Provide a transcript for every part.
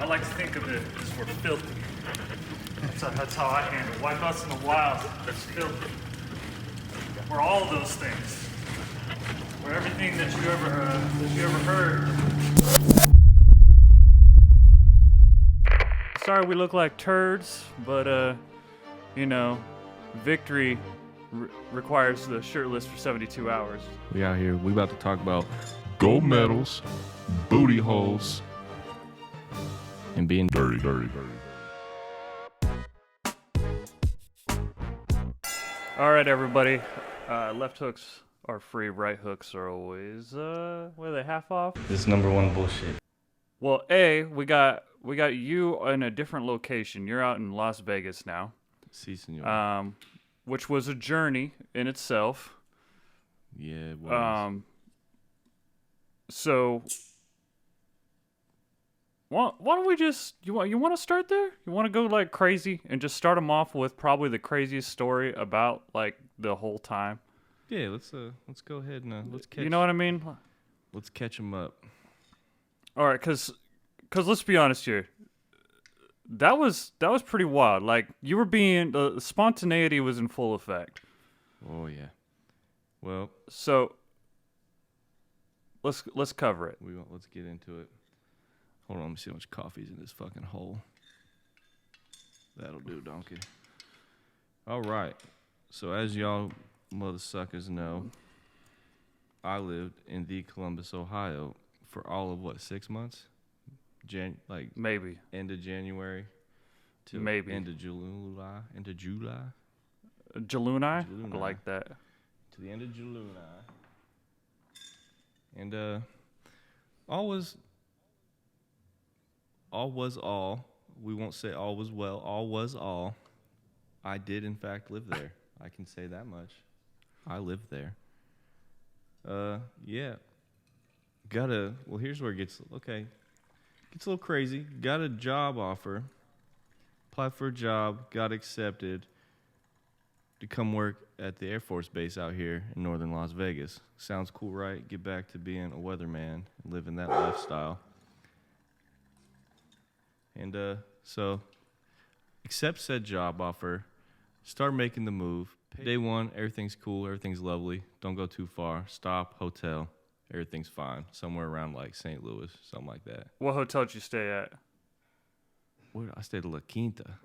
I like to think of it as we're filthy. That's how I handle it. Wipe us in the wild. That's filthy. We're all those things. We're everything that you ever heard. Sorry we look like turds, but victory requires the shirtless for 72 hours. We out here. We about to talk about gold medals, booty holes, and being dirty. All right, everybody. Left hooks are free. Right hooks are always what are they, half off? This is number one bullshit. Well, we got you in a different location. You're out in Las Vegas now. Si, senor. Which was a journey in itself. Yeah, it was. So why don't we just you want to start there? You want to go like crazy and just start them off with probably the craziest story about like the whole time? Yeah, let's go ahead and let's catch. You know what I mean? Let's catch them up. All right, cause let's be honest here. That was pretty wild. Like you were being the spontaneity was in full effect. Oh yeah. Well, so let's cover it. Let's get into it. Hold on, let me see how much coffee's in this fucking hole. That'll do, donkey. All right. So as y'all mother suckers know, I lived in the Columbus, Ohio for all of 6 months? Maybe. End of January to maybe end of July. July? I like that. To the end of July. And all was all. We won't say all was well. All was all. I did in fact live there. I can say that much. I lived there. Yeah. Here's where it gets a little crazy. Got a job offer. Applied for a job. Got accepted to come work at the Air Force Base out here in northern Las Vegas. Sounds cool, right? Get back to being a weatherman, living that lifestyle. And so accept said job offer. Start making the move. Day one, everything's cool. Everything's lovely. Don't go too far. Stop, hotel. Everything's fine. Somewhere around like St. Louis, something like that. What hotel did you stay at? I stayed at La Quinta.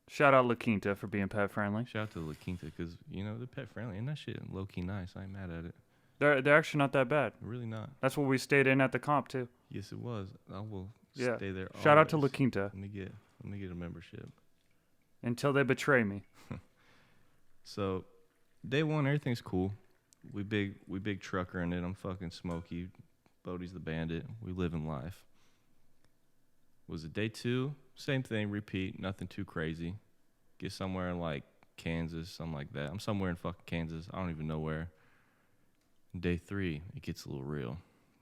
Shout out La Quinta for being pet friendly. Shout out to La Quinta because, they're pet friendly. And that shit low-key nice. I ain't mad at it. They're actually not that bad. Really not. That's what we stayed in at the comp, too. Yes, it was. I will stay there always. Shout out to La Quinta. Let me get a membership. Until they betray me. So, day one, everything's cool. We big trucker in it. I'm fucking Smokey. Bodie's the bandit. We live in life. Was it day two? Same thing, repeat. Nothing too crazy. Get somewhere in like Kansas, something like that. I'm somewhere in fucking Kansas. I don't even know where. Day three, it gets a little real.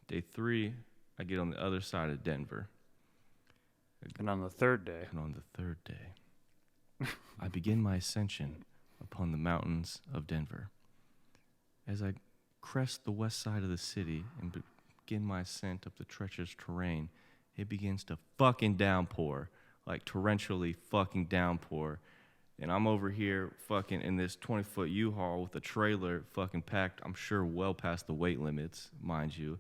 Day three, I get on the other side of Denver. And on the third day, I begin my ascension upon the mountains of Denver. As I crest the west side of the city and begin my ascent up the treacherous terrain, it begins to fucking downpour, like torrentially fucking downpour. And I'm over here fucking in this 20-foot U-Haul with a trailer fucking packed, I'm sure well past the weight limits, mind you.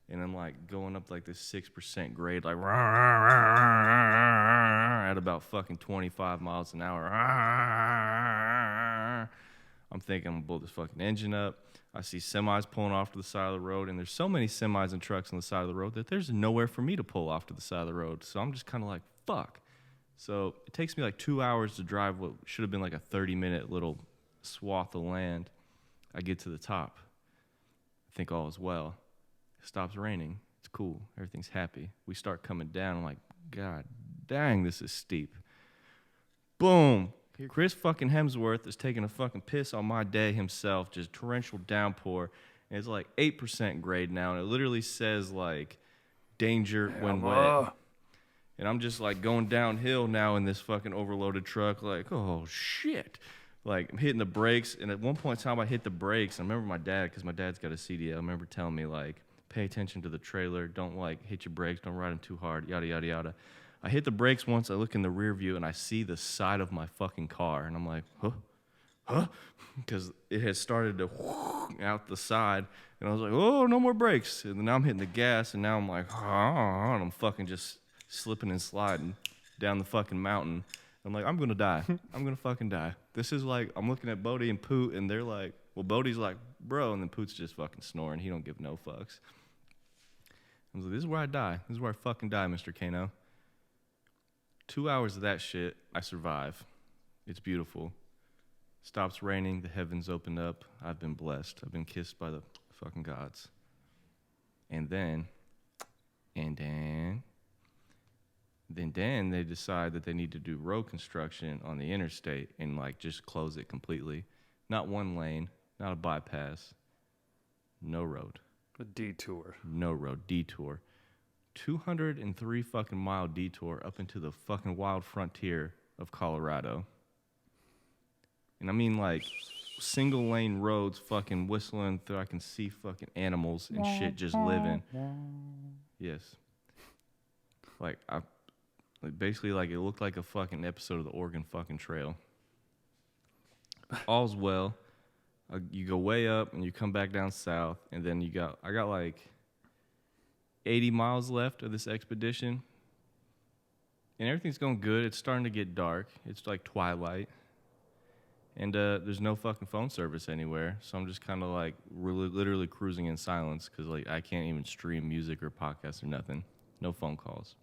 And I'm like going up like this 6% grade, like at about fucking 25 miles an hour. I'm thinking I'm gonna blow this fucking engine up. I see semis pulling off to the side of the road, and there's so many semis and trucks on the side of the road that there's nowhere for me to pull off to the side of the road. So I'm just kind of like, fuck. So it takes me like 2 hours to drive what should have been like a 30-minute little swath of land. I get to the top. I think all is well. It stops raining. It's cool. Everything's happy. We start coming down. I'm like, God dang, this is steep. Boom. Chris fucking Hemsworth is taking a fucking piss on my day himself, just torrential downpour. And it's like 8% grade now, and it literally says like danger when wet. And I'm just like going downhill now in this fucking overloaded truck, like, oh shit. Like I'm hitting the brakes, and at one point in time I hit the brakes. I remember my dad, because my dad's got a CDL, I remember telling me like, pay attention to the trailer. Don't like hit your brakes. Don't ride them too hard. Yada yada yada. I hit the brakes once. I look in the rear view and I see the side of my fucking car, and I'm like, huh? Because it had started to out the side, and I was like, oh, no more brakes. And now I'm hitting the gas, and now I'm like, and I'm fucking just slipping and sliding down the fucking mountain. I'm like, I'm gonna die. I'm gonna fucking die. This is like, I'm looking at Bodie and Poot, and they're like, well, Bodie's like, bro, and then Poot's just fucking snoring. He don't give no fucks. I was like, this is where I die. This is where I fucking die, Mr. Kano. 2 hours of that shit, I survive. It's beautiful. Stops raining, the heavens open up. I've been blessed. I've been kissed by the fucking gods. And then they decide that they need to do road construction on the interstate and like just close it completely. Not one lane, not a bypass, no road. A detour. No road, detour. 203 fucking mile detour up into the fucking wild frontier of Colorado. And I mean like single lane roads fucking whistling through. I can see fucking animals and shit just living. Yes. Like basically like it looked like a fucking episode of the Oregon fucking Trail. All's well. You go way up and you come back down south, and then I got like 80 miles left of this expedition, and everything's going good. It's starting to get dark. It's like twilight, and there's no fucking phone service anywhere, so I'm just kind of like really, literally cruising in silence because like I can't even stream music or podcasts or nothing. No phone calls.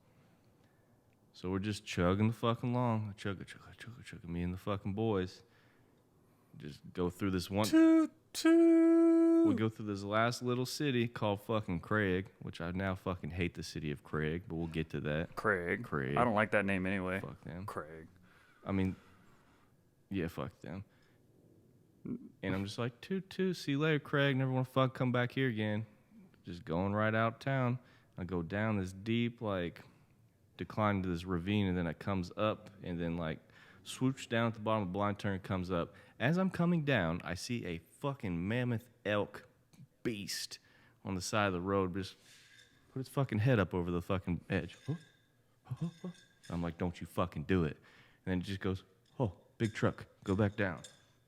So we're just chugging the fucking along, chugging me and the fucking boys. Just go through this one. We go through this last little city called fucking Craig, which I now fucking hate the city of Craig, but we'll get to that. Craig. I don't like that name anyway. Fuck them. Craig. I mean, yeah, fuck them. And I'm just like, toot, see you later, Craig. Never want to come back here again. Just going right out of town. I go down this deep, like, decline into this ravine, and then it comes up, and then, like, swoops down at the bottom of the blind turn, comes up. As I'm coming down, I see a fucking mammoth elk beast on the side of the road just put its fucking head up over the fucking edge. I'm like, don't you fucking do it. And then it just goes, oh, big truck, go back down.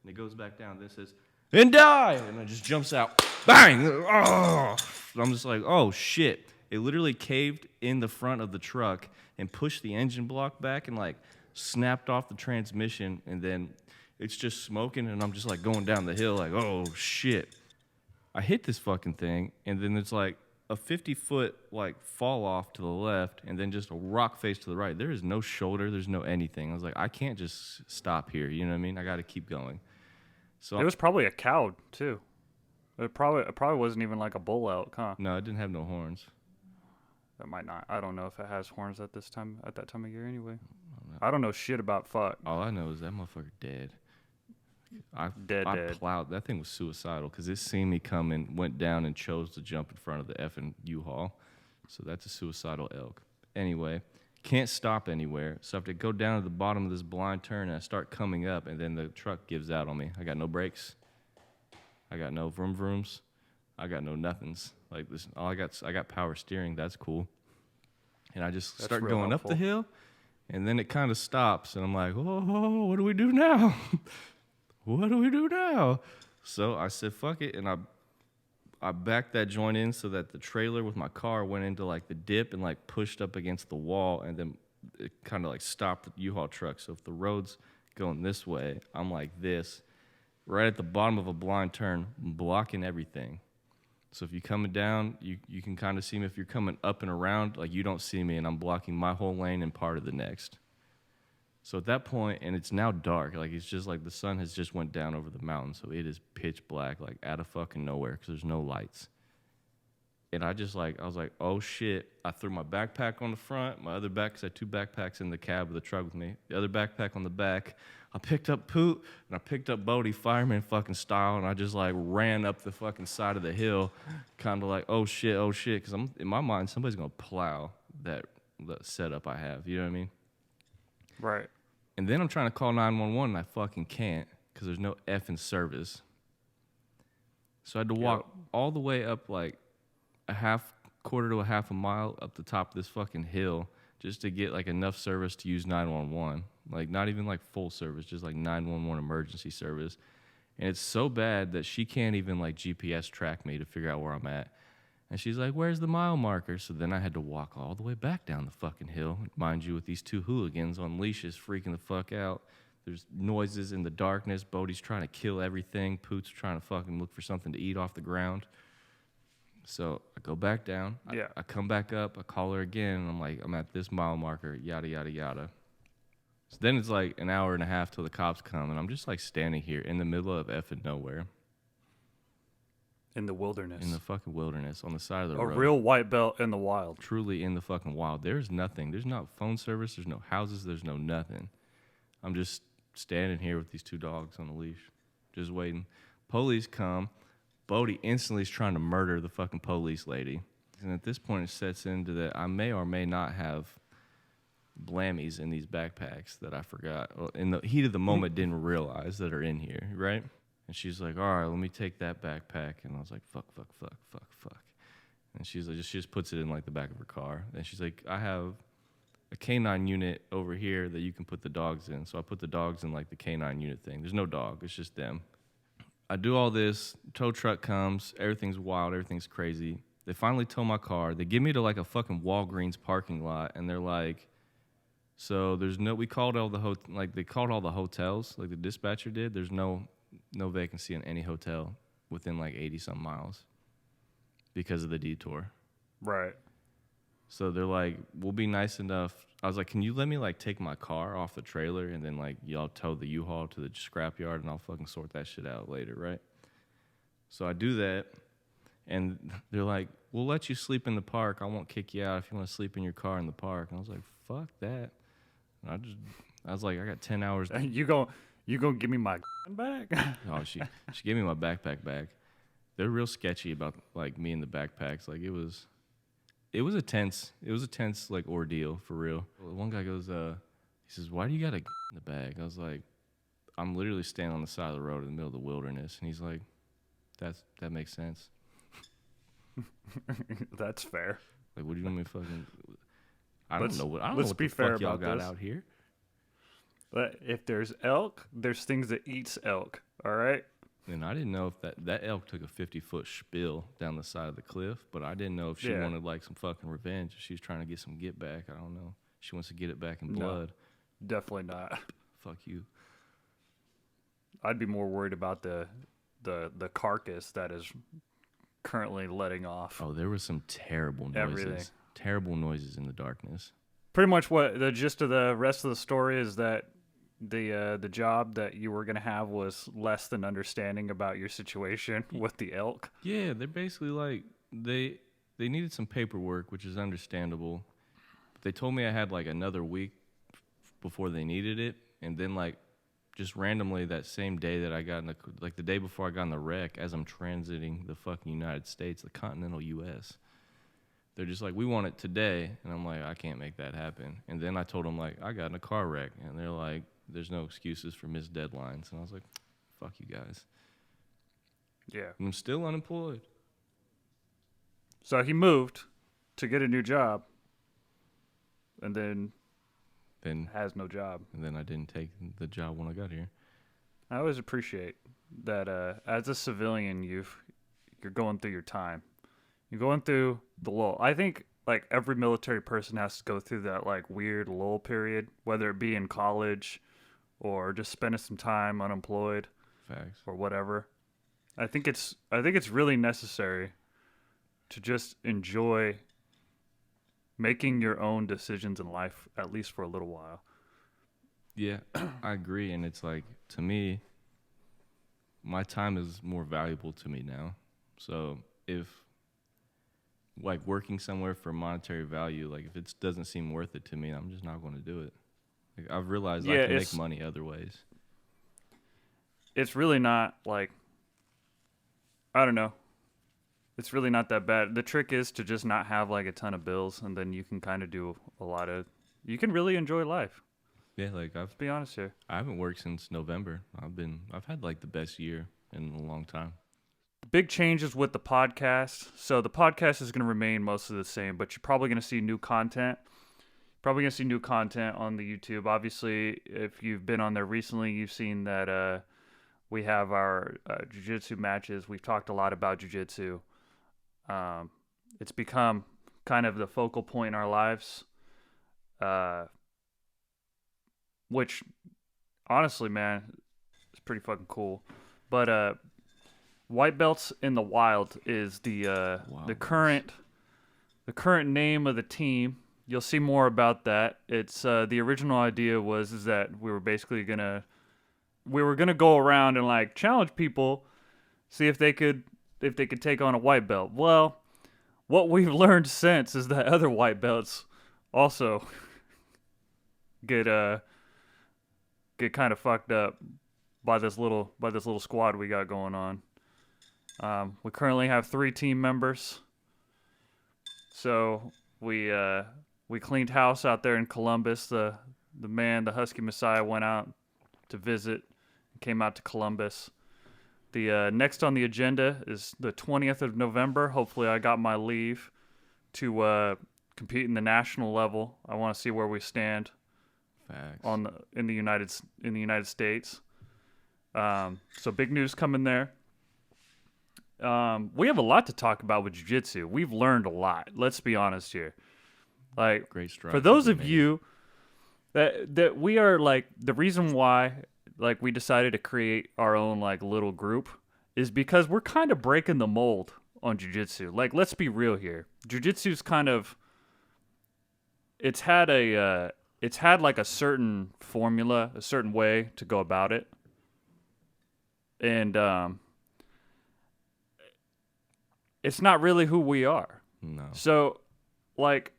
And it goes back down. Then it says, and die! And it just jumps out. Bang! Oh! I'm just like, oh, shit. It literally caved in the front of the truck and pushed the engine block back and, like, snapped off the transmission, and then it's just smoking, and I'm just like going down the hill like, oh shit. I hit this fucking thing, and then it's like a 50-foot like fall off to the left, and then just a rock face to the right. There is no shoulder, there's no anything. I was like, I can't just stop here, you know what I mean? I got to keep going. So it was probably a cow too. It probably wasn't even like a bull elk, huh? No, it didn't have no horns. It might not. I don't know if it has horns at that time of year anyway. I don't know shit about fuck. All I know is that motherfucker dead. I Dead. plowed. That thing was suicidal because it seen me coming, went down, and chose to jump in front of the effing U-Haul. So that's a suicidal elk. Anyway, can't stop anywhere. So I have to go down to the bottom of this blind turn, and I start coming up, and then the truck gives out on me. I got no brakes. I got no vroom vrooms. I got no nothings. Like this, I got power steering. That's cool. And I just start going up the hill, and then it kind of stops, and I'm like, oh, what do we do now? What do we do now? So I said, fuck it, and I backed that joint in so that the trailer with my car went into like the dip and like pushed up against the wall, and then it kind of like stopped the U-Haul truck. So if the road's going this way, I'm like this, right at the bottom of a blind turn, blocking everything. So if you're coming down, you can kind of see me. If you're coming up and around, like you don't see me, and I'm blocking my whole lane and part of the next. So at that point, and it's now dark, like it's just like the sun has just went down over the mountain, so it is pitch black, like out of fucking nowhere, because there's no lights. And I was like, oh shit. I threw my backpack on the front, my other back, because I had 2 backpacks in the cab of the truck with me, the other backpack on the back. I picked up Poot, and I picked up Bodie, fireman fucking style, and I just like ran up the fucking side of the hill, kind of like, oh shit, because I'm in my mind, somebody's gonna plow the setup I have, you know what I mean? Right. And then I'm trying to call 911, and I fucking can't because there's no effing service. So I had to walk all the way up, like, quarter to a half a mile up the top of this fucking hill just to get like enough service to use 911. Like not even like full service, just like 911 emergency service. And it's so bad that she can't even like GPS track me to figure out where I'm at. And she's like, "Where's the mile marker?" So then I had to walk all the way back down the fucking hill, mind you, with these two hooligans on leashes freaking the fuck out. There's noises in the darkness. Bodie's trying to kill everything. Poot's trying to fucking look for something to eat off the ground. So I go back down. Yeah. I come back up. I call her again. And I'm like, "I'm at this mile marker, yada, yada, yada." So then it's like an hour and a half till the cops come. And I'm just like standing here in the middle of effing nowhere. In the wilderness. In the fucking wilderness on the side of the a road. real white belt in the wild. Truly in the fucking wild. There's nothing. There's no phone service. There's no houses. There's no nothing. I'm just standing here with these two dogs on a leash, just waiting. Police come. Bodie instantly is trying to murder the fucking police lady. And at this point, it sets into that I may or may not have blammies in these backpacks that I forgot. Well, in the heat of the moment, didn't realize that are in here, right? And she's like, "All right, let me take that backpack." And I was like, fuck. And she's like, she just puts it in like the back of her car. And she's like, "I have a canine unit over here that you can put the dogs in." So I put the dogs in like the canine unit thing. There's no dog. It's just them. I do all this. Tow truck comes. Everything's wild. Everything's crazy. They finally tow my car. They get me to like a fucking Walgreens parking lot. And they're like, "So there's no, we called all the, they called all the hotels, like the dispatcher did. There's no vacancy in any hotel within like 80-some miles because of the detour." Right. So they're like, "We'll be nice enough." I was like, "Can you let me like take my car off the trailer and then like y'all tow the U-Haul to the scrapyard and I'll fucking sort that shit out later, right?" So I do that, and they're like, "We'll let you sleep in the park. I won't kick you out if you want to sleep in your car in the park." And I was like, "Fuck that." And I was like, "I got 10 hours." You gonna give me my back? Oh, she gave me my backpack back. They're real sketchy about like me and the backpacks. Like it was a tense like ordeal for real. One guy goes, he says, "Why do you got a in the bag?" I was like, "I'm literally standing on the side of the road in the middle of the wilderness." And he's like, that makes sense. That's fair. Like, what do you want me to fucking? I don't know what let's be the fair fuck y'all about got this. out here. But if there's elk, there's things that eats elk. All right. And I didn't know if that elk took a 50-foot spill down the side of the cliff, but I didn't know if she wanted like some fucking revenge. If she's trying to get some get back. I don't know. She wants to get it back in blood. No, definitely not. Fuck you. I'd be more worried about the carcass that is currently letting off. Oh, there was some terrible noises. Everything. Terrible noises in the darkness. Pretty much what the gist of the rest of the story is that the job that you were going to have was less than understanding about your situation with the elk. Yeah, they're basically like they needed some paperwork, which is understandable. But they told me I had like another week before they needed it, and then like just randomly that same day that I got in the day before I got in the wreck, as I'm transiting the fucking United States, the continental U.S., they're just like, "We want it today," and I'm like, "I can't make that happen." And then I told them like, "I got in a car wreck," and they're like, "There's no excuses for missed deadlines," and I was like, "Fuck you guys." Yeah. And I'm still unemployed. So he moved to get a new job, and then has no job. And then I didn't take the job when I got here. I always appreciate that as a civilian, you're going through your time. You're going through the lull. I think like every military person has to go through that like weird lull period, whether it be in college or just spending some time unemployed. Facts. Or whatever. I think it's really necessary to just enjoy making your own decisions in life, at least for a little while. Yeah, I agree. And it's like, to me, my time is more valuable to me now. So if like working somewhere for monetary value, like if it doesn't seem worth it to me, I'm just not going to do it. Like I've realized I can make money other ways. It's really not like, I don't know. It's really not that bad. The trick is to just not have like a ton of bills, and then you can kind of do you can really enjoy life. Yeah, like Let's be honest here. I haven't worked since November. I've had like the best year in a long time. big changes with the podcast. So the podcast is going to remain most of the same, but you're probably going to see new content. Probably going to see new content on the YouTube. Obviously, if you've been on there recently, you've seen that we have our jiu-jitsu matches. We've talked a lot about jiu-jitsu. It's become kind of the focal point in our lives, which honestly, man, it's pretty fucking cool. But white belts in the wild is the current name of the team. You'll see more about that. It's the original idea is that we were basically gonna go around and like challenge people, see if they could take on a white belt. Well, what we've learned since is that other white belts also get kind of fucked up by this little squad we got going on. We currently have 3 team members. So we cleaned house out there in Columbus. The Husky Messiah went out to visit and came out to Columbus. The next on the agenda is the 20th of November. Hopefully I got my leave to compete in the national level. I want to see where we stand. Facts. In the United States. So big news coming there. We have a lot to talk about with jiu-jitsu. We've learned a lot. Let's be honest here. Like, great strides for those of you that we are like, the reason why like we decided to create our own like little group is because we're kind of breaking the mold on jiu-jitsu. Like, let's be real here. Jiu-jitsu's kind of, it's had like a certain formula, a certain way to go about it. And it's not really who we are. No. So, like,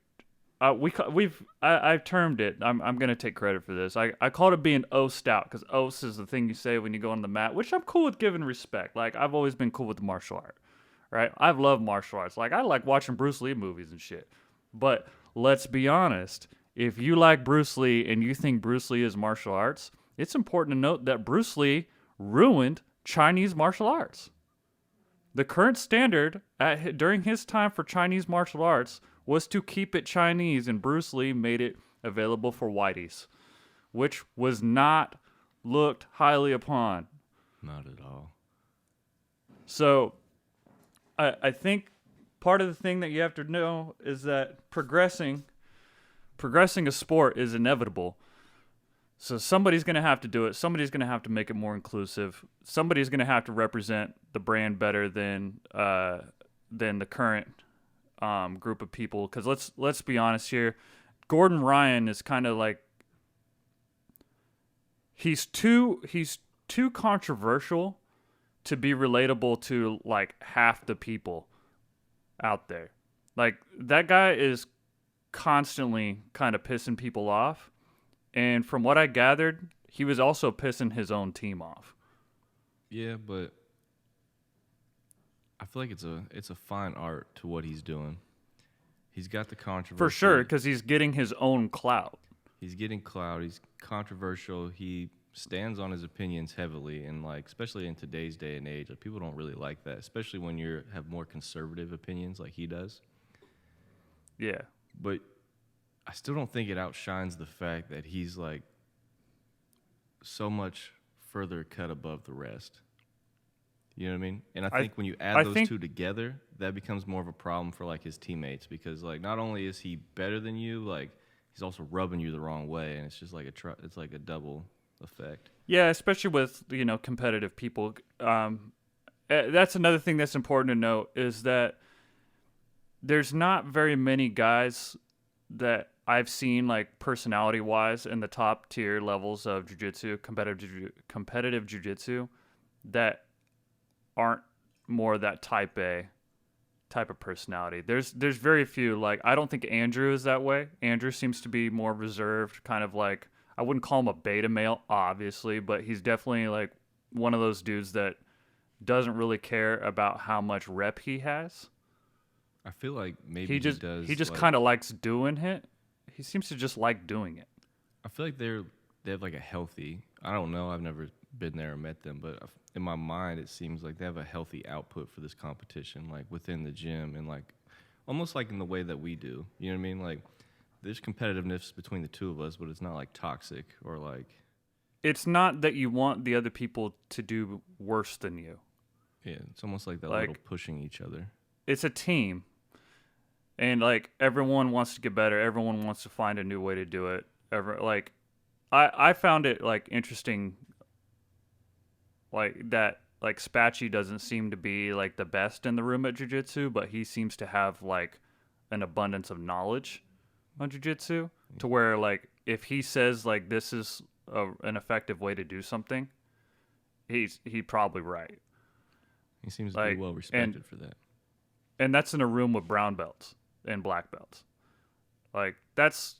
I've termed it. I'm gonna take credit for this. I called it being osed out because os is the thing you say when you go on the mat, which I'm cool with giving respect. Like, I've always been cool with the martial art, right? I've loved martial arts. Like, I like watching Bruce Lee movies and shit. But let's be honest. If you like Bruce Lee and you think Bruce Lee is martial arts, it's important to note that Bruce Lee ruined Chinese martial arts. The current standard during his time for Chinese martial arts was to keep it Chinese, and Bruce Lee made it available for whiteys, which was not looked highly upon. Not at all. So I think part of the thing that you have to know is that progressing a sport is inevitable. So somebody's going to have to do it. Somebody's going to have to make it more inclusive. Somebody's going to have to represent the brand better than the current group of people. Because let's be honest here, Gordon Ryan is kind of like he's too controversial to be relatable to like half the people out there. Like, that guy is constantly kind of pissing people off. And from what I gathered, he was also pissing his own team off. Yeah, but I feel like it's a fine art to what he's doing. He's got the controversy. For sure, because he's getting his own clout. He's getting clout. He's controversial. He stands on his opinions heavily, and like, especially in today's day and age, like, people don't really like that, especially when you have more conservative opinions like he does. Yeah. But I still don't think it outshines the fact that he's like so much further cut above the rest. You know what I mean? And I think when you add those two together, that becomes more of a problem for like his teammates, because like, not only is he better than you, like, he's also rubbing you the wrong way, and it's just like it's like a double effect. Yeah, especially with, competitive people. That's another thing that's important to note, is that there's not very many guys that I've seen, like, personality-wise in the top tier levels of jiu-jitsu, competitive jiu-jitsu, that aren't more that type A type of personality. There's very few. Like, I don't think Andrew is that way. Andrew seems to be more reserved, kind of like, I wouldn't call him a beta male, obviously, but he's definitely like one of those dudes that doesn't really care about how much rep he has. I feel like maybe he just like, kind of likes doing it. He seems to just like doing it. I feel like they have like a healthy, I don't know, I've never been there or met them, but in my mind, it seems like they have a healthy output for this competition, like within the gym and like almost like in the way that we do. You know what I mean? Like there's competitiveness between the two of us, but it's not like toxic or like. It's not that you want the other people to do worse than you. Yeah, it's almost like that Like, little pushing each other. It's a team. And like everyone wants to get better. Everyone wants to find a new way to do it. I found it like interesting, like that like Spatchy doesn't seem to be like the best in the room at jiu-jitsu, but he seems to have like an abundance of knowledge on jiu-jitsu to where like if he says like this is an effective way to do something, he's probably right. He seems to be well respected for that. And that's in a room with brown belts and black belts. Like that's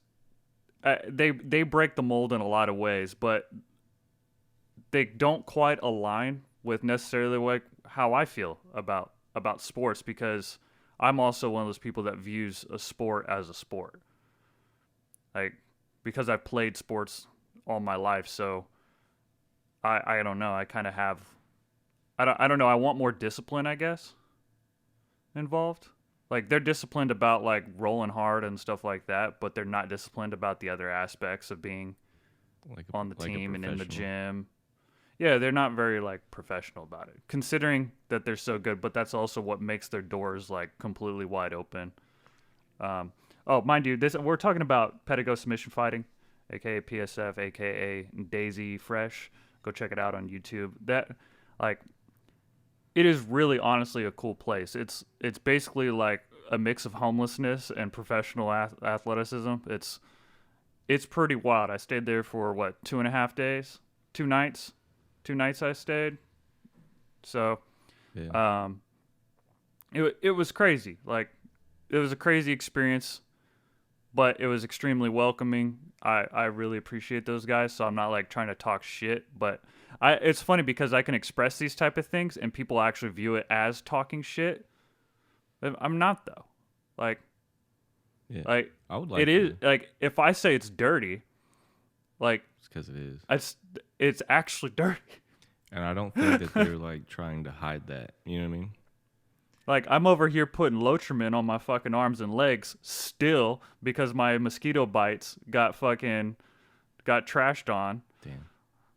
they break the mold in a lot of ways, but they don't quite align with necessarily like how I feel about sports, because I'm also one of those people that views a sport as a sport. Like because I've played sports all my life, so I don't know. I kind of have I don't know. I want more discipline, I guess, involved. Like they're disciplined about like rolling hard and stuff like that, but they're not disciplined about the other aspects of being on the team and in the gym. Yeah, they're not very like professional about it, considering that they're so good. But that's also what makes their doors like completely wide open. Oh, mind you, we're talking about Pedigo submission fighting, aka PSF, aka Daisy Fresh. Go check it out on YouTube. That like. It is really honestly a cool place. It's basically like a mix of homelessness and professional athleticism. It's pretty wild. I stayed there for 2.5 days, 2 nights. 2 nights I stayed. So, yeah. It was crazy. Like it was a crazy experience, but it was extremely welcoming. I really appreciate those guys. So I'm not like trying to talk shit, but it's funny because I can express these type of things and people actually view it as talking shit. I'm not though. Like, yeah, like I would like it is like if I say it's dirty, like it's because it is. It's actually dirty. And I don't think that they're like trying to hide that. You know what I mean? Like I'm over here putting Lotrimin on my fucking arms and legs still because my mosquito bites got trashed on. Damn.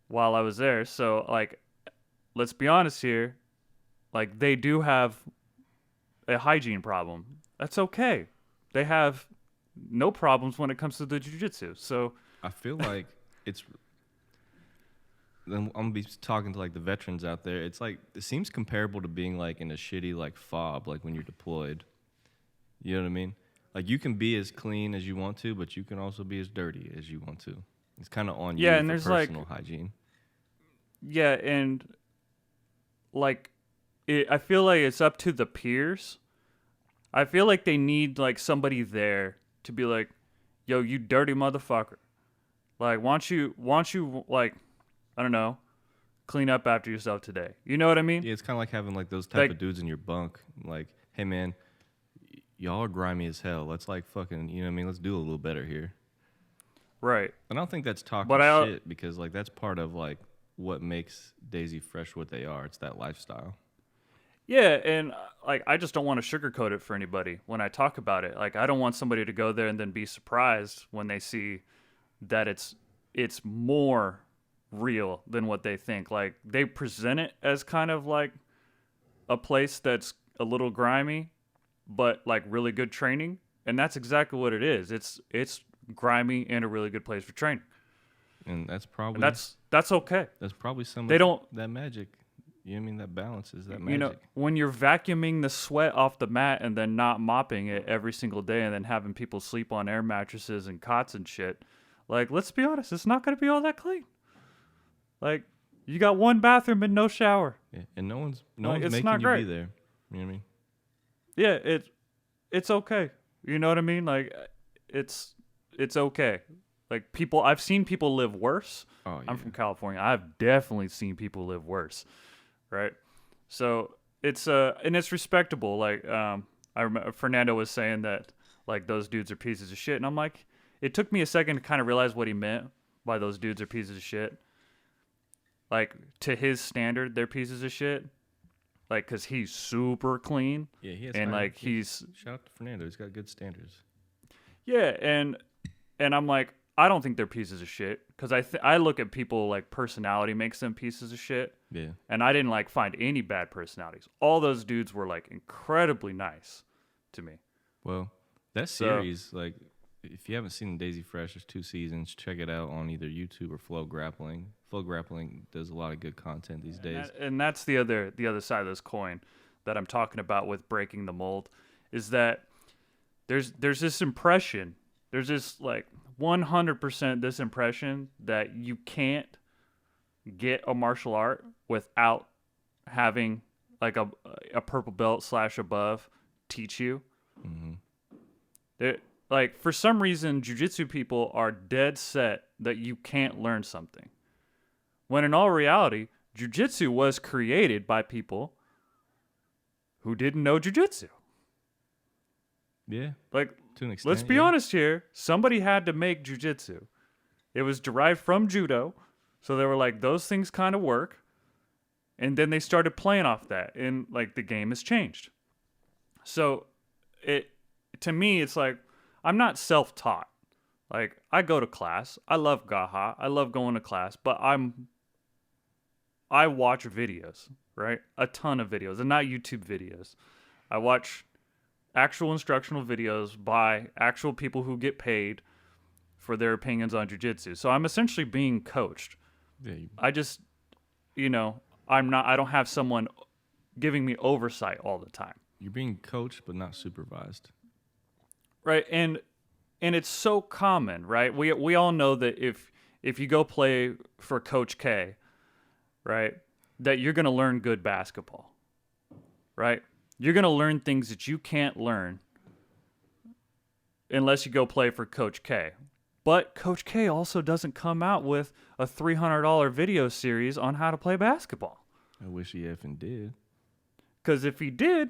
While I was there. So like let's be honest here, like they do have a hygiene problem. That's okay. They have no problems when it comes to the jiu-jitsu. So I feel like it's I'm gonna be talking to like the veterans out there. It's like it seems comparable to being like in a shitty like fob, like when you're deployed. You know what I mean? Like you can be as clean as you want to, but you can also be as dirty as you want to. It's kind of on you and for there's personal hygiene. Yeah, and like I feel like it's up to the peers. I feel like they need like somebody there to be like, "Yo, you dirty motherfucker. Like, why don't you like, I don't know, clean up after yourself today." You know what I mean? Yeah, it's kind of like having like those type of dudes in your bunk. Like, hey man, y'all are grimy as hell. Let's like fucking, you know what I mean? Let's do a little better here. Right. And I don't think that's talking shit because like that's part of like what makes Daisy Fresh what they are. It's that lifestyle. Yeah, and like I just don't want to sugarcoat it for anybody when I talk about it. Like I don't want somebody to go there and then be surprised when they see that it's more real than what they think. Like they present it as kind of like a place that's a little grimy, but like really good training, and that's exactly what it is. It's grimy and a really good place for training. And that's probably that's okay. That's probably some they of don't that magic. You know what I mean? That balances that magic. You know, when you're vacuuming the sweat off the mat and then not mopping it every single day and then having people sleep on air mattresses and cots and shit, like let's be honest, it's not going to be all that clean. Like you got one bathroom and no shower. Yeah, and no one's it's making not you great. be there. You know what I mean? Yeah, it's okay. You know what I mean? Like it's okay. Like I've seen people live worse. Oh, yeah. I'm from California. I've definitely seen people live worse, right? So it's and it's respectable. Like I remember Fernando was saying that like those dudes are pieces of shit, and I'm like, it took me a second to kind of realize what he meant by those dudes are pieces of shit. like to his standard, they're pieces of shit. Like, cause he's super clean. Yeah, he has. And high like IQ. he's Shout out to Fernando. He's got good standards. yeah, and I'm like, I don't think they're pieces of shit because I look at people like personality makes them pieces of shit. Yeah. And I didn't like find any bad personalities. All those dudes were like incredibly nice to me. Well, that series, like, if you haven't seen Daisy Fresh, there's 2 seasons. Check it out on either YouTube or Flow Grappling. Flow Grappling does a lot of good content these days. And that's the other side of this coin that I'm talking about with breaking the mold, is that there's this impression, there's this like 100% this impression that you can't get a martial art without having like a purple belt / above teach you. Mm-hmm. Like, for some reason, jiu-jitsu people are dead set that you can't learn something. When in all reality, jiu-jitsu was created by people who didn't know jiu-jitsu. Yeah. Like, to an extent, let's be honest here. Somebody had to make jiu-jitsu. It was derived from judo. So they were like, those things kind of work. And then they started playing off that. And like the game has changed. So to me, it's like, I'm not self-taught. Like, I go to class. I love Gaha. I love going to class. But I watch videos, right? A ton of videos. And not YouTube videos. I watch actual instructional videos by actual people who get paid for their opinions on jiu-jitsu. So I'm essentially being coached. Yeah. I just, I don't have someone giving me oversight all the time. You're being coached but not supervised. Right. And it's so common, right? We all know that if you go play for Coach K, right, that you're going to learn good basketball, right? You're going to learn things that you can't learn unless you go play for Coach K. But Coach K also doesn't come out with a $300 video series on how to play basketball. I wish he effing did. Because if he did,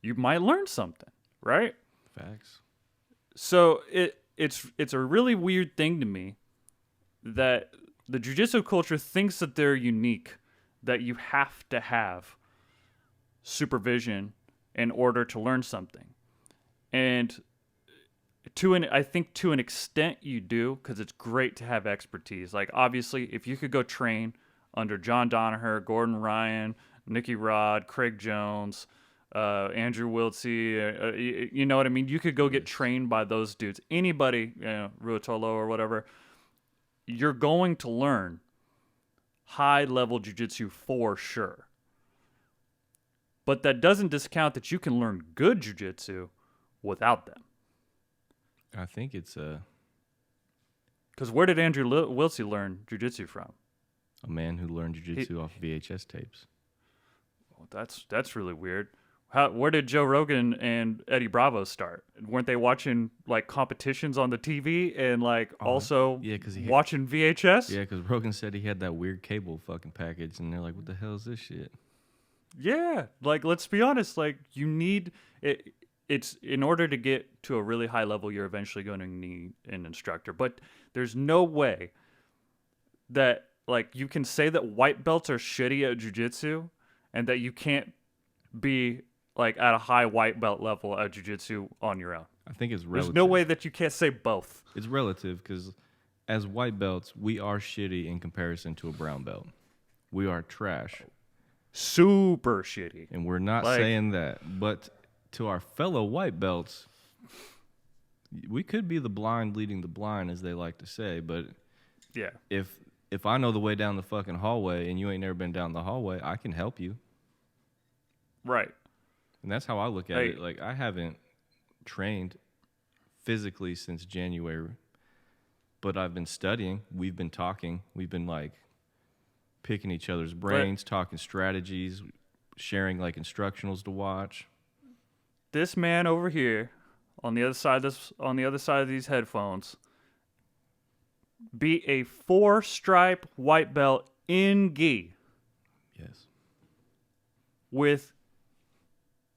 you might learn something, right? Facts. So it's a really weird thing to me that the jiu-jitsu culture thinks that they're unique, that you have to have supervision in order to learn something. And I think to an extent you do, because it's great to have expertise. Like, obviously, if you could go train under John Danaher, Gordon Ryan, Nicky Rod, Craig Jones, Andrew Wiltsey, you know what I mean? You could go get trained by those dudes. Anybody, Ruotolo or whatever, you're going to learn high-level jiu-jitsu for sure. But that doesn't discount that you can learn good jiu-jitsu without them. I think it's Because where did Andrew Wiltsey learn jiu-jitsu from? a man who learned jiu-jitsu off VHS tapes. Well, that's really weird. Where did Joe Rogan and Eddie Bravo start? Weren't they watching like competitions on the TV and like also watching VHS? Yeah, because Rogan said he had that weird cable fucking package, and they're like, "What the hell is this shit?" Yeah, like, let's be honest. Like, you need it. It's in order to get to a really high level, you're eventually going to need an instructor. But there's no way that like you can say that white belts are shitty at jiu-jitsu and that you can't be like at a high white belt level at jiu-jitsu on your own. I think it's relative. There's no way that you can't say both. It's relative because as white belts, we are shitty in comparison to a brown belt. We are trash. Super shitty. And we're not saying that. But to our fellow white belts, we could be the blind leading the blind, as they like to say. But yeah, if I know the way down the fucking hallway and you ain't never been down the hallway, I can help you. Right. And that's how I look at it. Like, I haven't trained physically since January, but I've been studying. We've been talking. We've been, like, picking each other's brains, talking strategies, sharing, like, instructionals to watch. This man over here, on the other side of these headphones, be a 4-stripe white belt in gi. Yes. With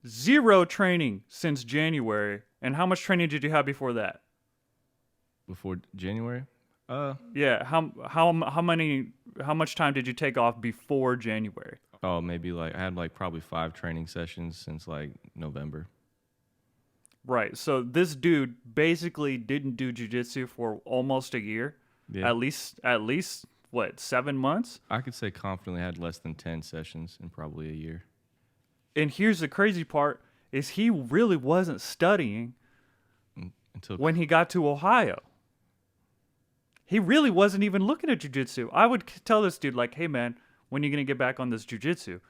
0 training since January. And how much training did you have before that? Before January? Yeah, how much time did you take off before January? Oh, maybe like I had like probably 5 training sessions since like November. Right. So this dude basically didn't do jiu-jitsu for almost a year. Yeah. At least what, 7 months? I could say confidently I had less than 10 sessions in probably a year. And here's the crazy part is he really wasn't studying Until when he got to Ohio. He really wasn't even looking at jiu-jitsu. I would tell this dude like, "Hey man, when are you going to get back on this jiu-jitsu?"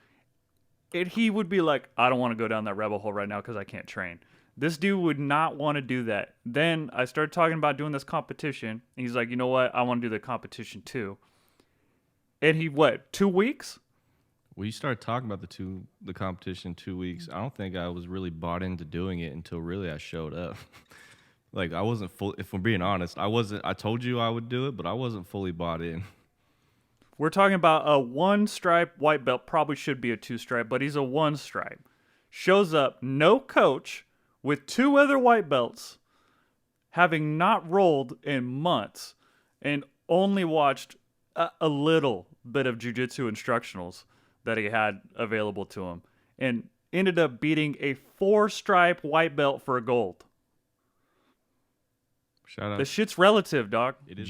And he would be like, "I don't want to go down that rabbit hole right now because I can't train." This dude would not want to do that. Then I started talking about doing this competition. And he's like, "You know what? I want to do the competition too." And he, 2 weeks? Well, you started talking about the competition 2 weeks. I don't think I was really bought into doing it until really I showed up. Like I wasn't full. If we're being honest, I wasn't. I told you I would do it, but I wasn't fully bought in. We're talking about a 1-stripe white belt. Probably should be a 2-stripe, but he's a 1-stripe. Shows up, no coach, with 2 other white belts, having not rolled in months, and only watched a little bit of jiu-jitsu instructionals that he had available to him, and ended up beating a 4-stripe white belt for a gold. Shout out. The shit's relative, dog. It is.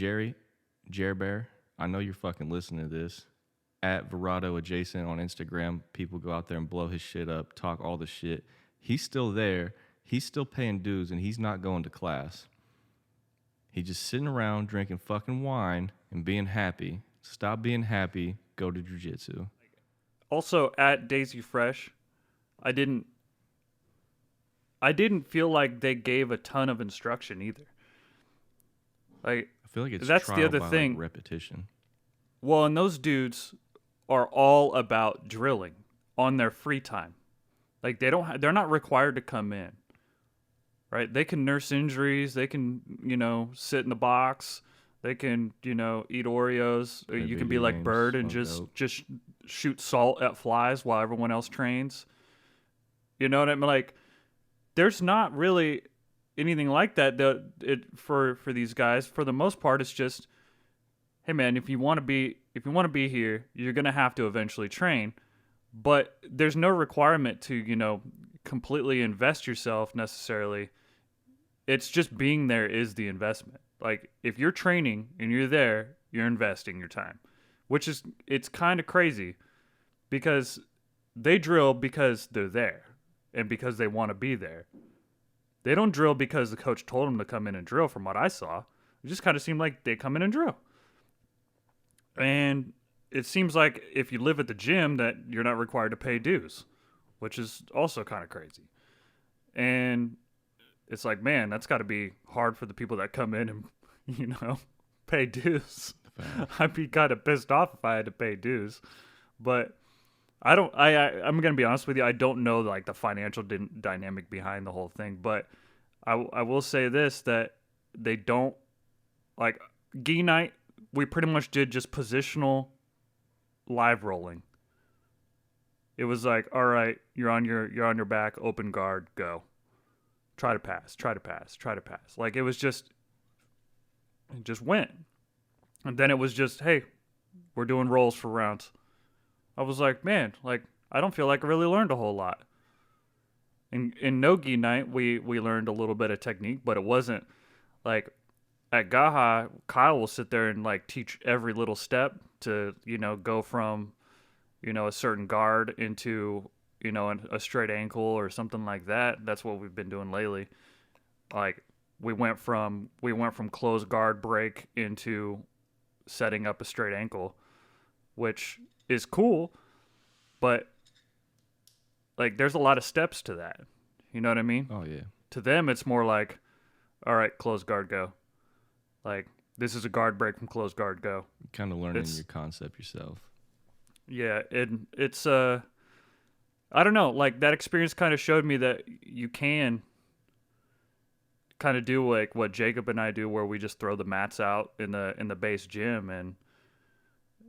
Jer Bear, I know you're fucking listening to this. At Verado Adjacent on Instagram, people go out there and blow his shit up, talk all the shit. He's still there. He's still paying dues, and he's not going to class. He's just sitting around drinking fucking wine and being happy. Stop being happy. Go to jiu-jitsu. Also, at Daisy Fresh, I didn't feel like they gave a ton of instruction either. Like, I feel like it's that's trial the other by, thing. Like, repetition. Well, and those dudes are all about drilling on their free time. Like they're not required to come in. Right? They can nurse injuries, they can, sit in the box, they can, eat Oreos. You can be like games, Bird and smoke just shoot salt at flies while everyone else trains. You know what I mean? Like there's not really anything like that. For these guys, for the most part, it's just, hey man, if you want to be here, you're gonna have to eventually train. But there's no requirement to completely invest yourself necessarily. It's just being there is the investment. Like if you're training and you're there, you're investing your time, it's kind of crazy because they drill because they're there and because they want to be there. They don't drill because the coach told them to come in and drill. From what I saw, it just kind of seemed like they come in and drill. And it seems like if you live at the gym that you're not required to pay dues, which is also kind of crazy. And it's like, man, that's got to be hard for the people that come in and, pay dues. I'd be kind of pissed off if I had to pay dues. But I'm going to be honest with you. I don't know like the financial dynamic behind the whole thing. But I will say this, that they don't, like, gi night, we pretty much did just positional live rolling. It was like, all right, you're on your back, open guard, go. Try to pass. Like it just went. And then it was just, hey, we're doing rolls for rounds. I was like, man, like I don't feel like I really learned a whole lot. In no-gi night, we learned a little bit of technique, but it wasn't like at Gaha, Kyle will sit there and like teach every little step to, go from, a certain guard into, a straight ankle or something like that. That's what we've been doing lately. Like we went from closed guard break into setting up a straight ankle, which is cool, but like there's a lot of steps to that. You know what I mean? Oh yeah. To them, it's more like, all right, closed guard, go. Like this is a guard break from closed guard, go. Kind of learning your concept yourself. Yeah, it's I don't know, like that experience kind of showed me that you can kind of do like what Jacob and I do, where we just throw the mats out in the base gym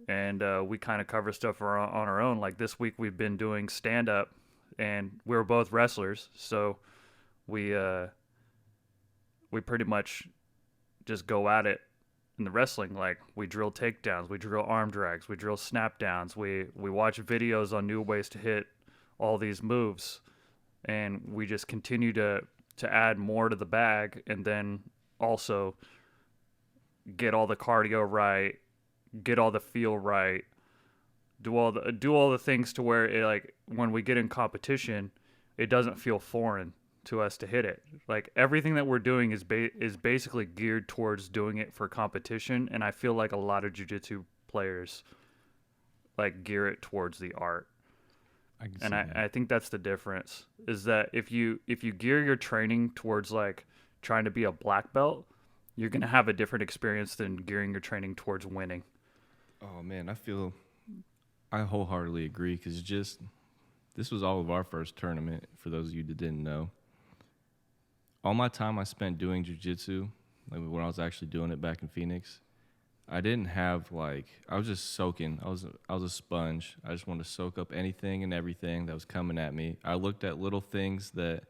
and we kind of cover stuff on our own. Like this week we've been doing stand up, and we were both wrestlers, so we pretty much just go at it in the wrestling, like we drill takedowns, we drill arm drags, we drill snap downs, we watch videos on new ways to hit all these moves, and we just continue to add more to the bag, and then also get all the cardio right, get all the feel right, do all the things to where it, like when we get in competition, it doesn't feel foreign to us to hit it. Like everything that we're doing is basically geared towards doing it for competition, and I feel like a lot of jiu-jitsu players like gear it towards the art. I think that's the difference, is that if you gear your training towards like trying to be a black belt, you're going to have a different experience than gearing your training towards winning. Oh man, I wholeheartedly agree, because this was all of our first tournament, for those of you that didn't know. All my time I spent doing jiu-jitsu, like when I was actually doing it back in Phoenix, I didn't have I was just soaking. I was a sponge. I just wanted to soak up anything and everything that was coming at me. I looked at little things that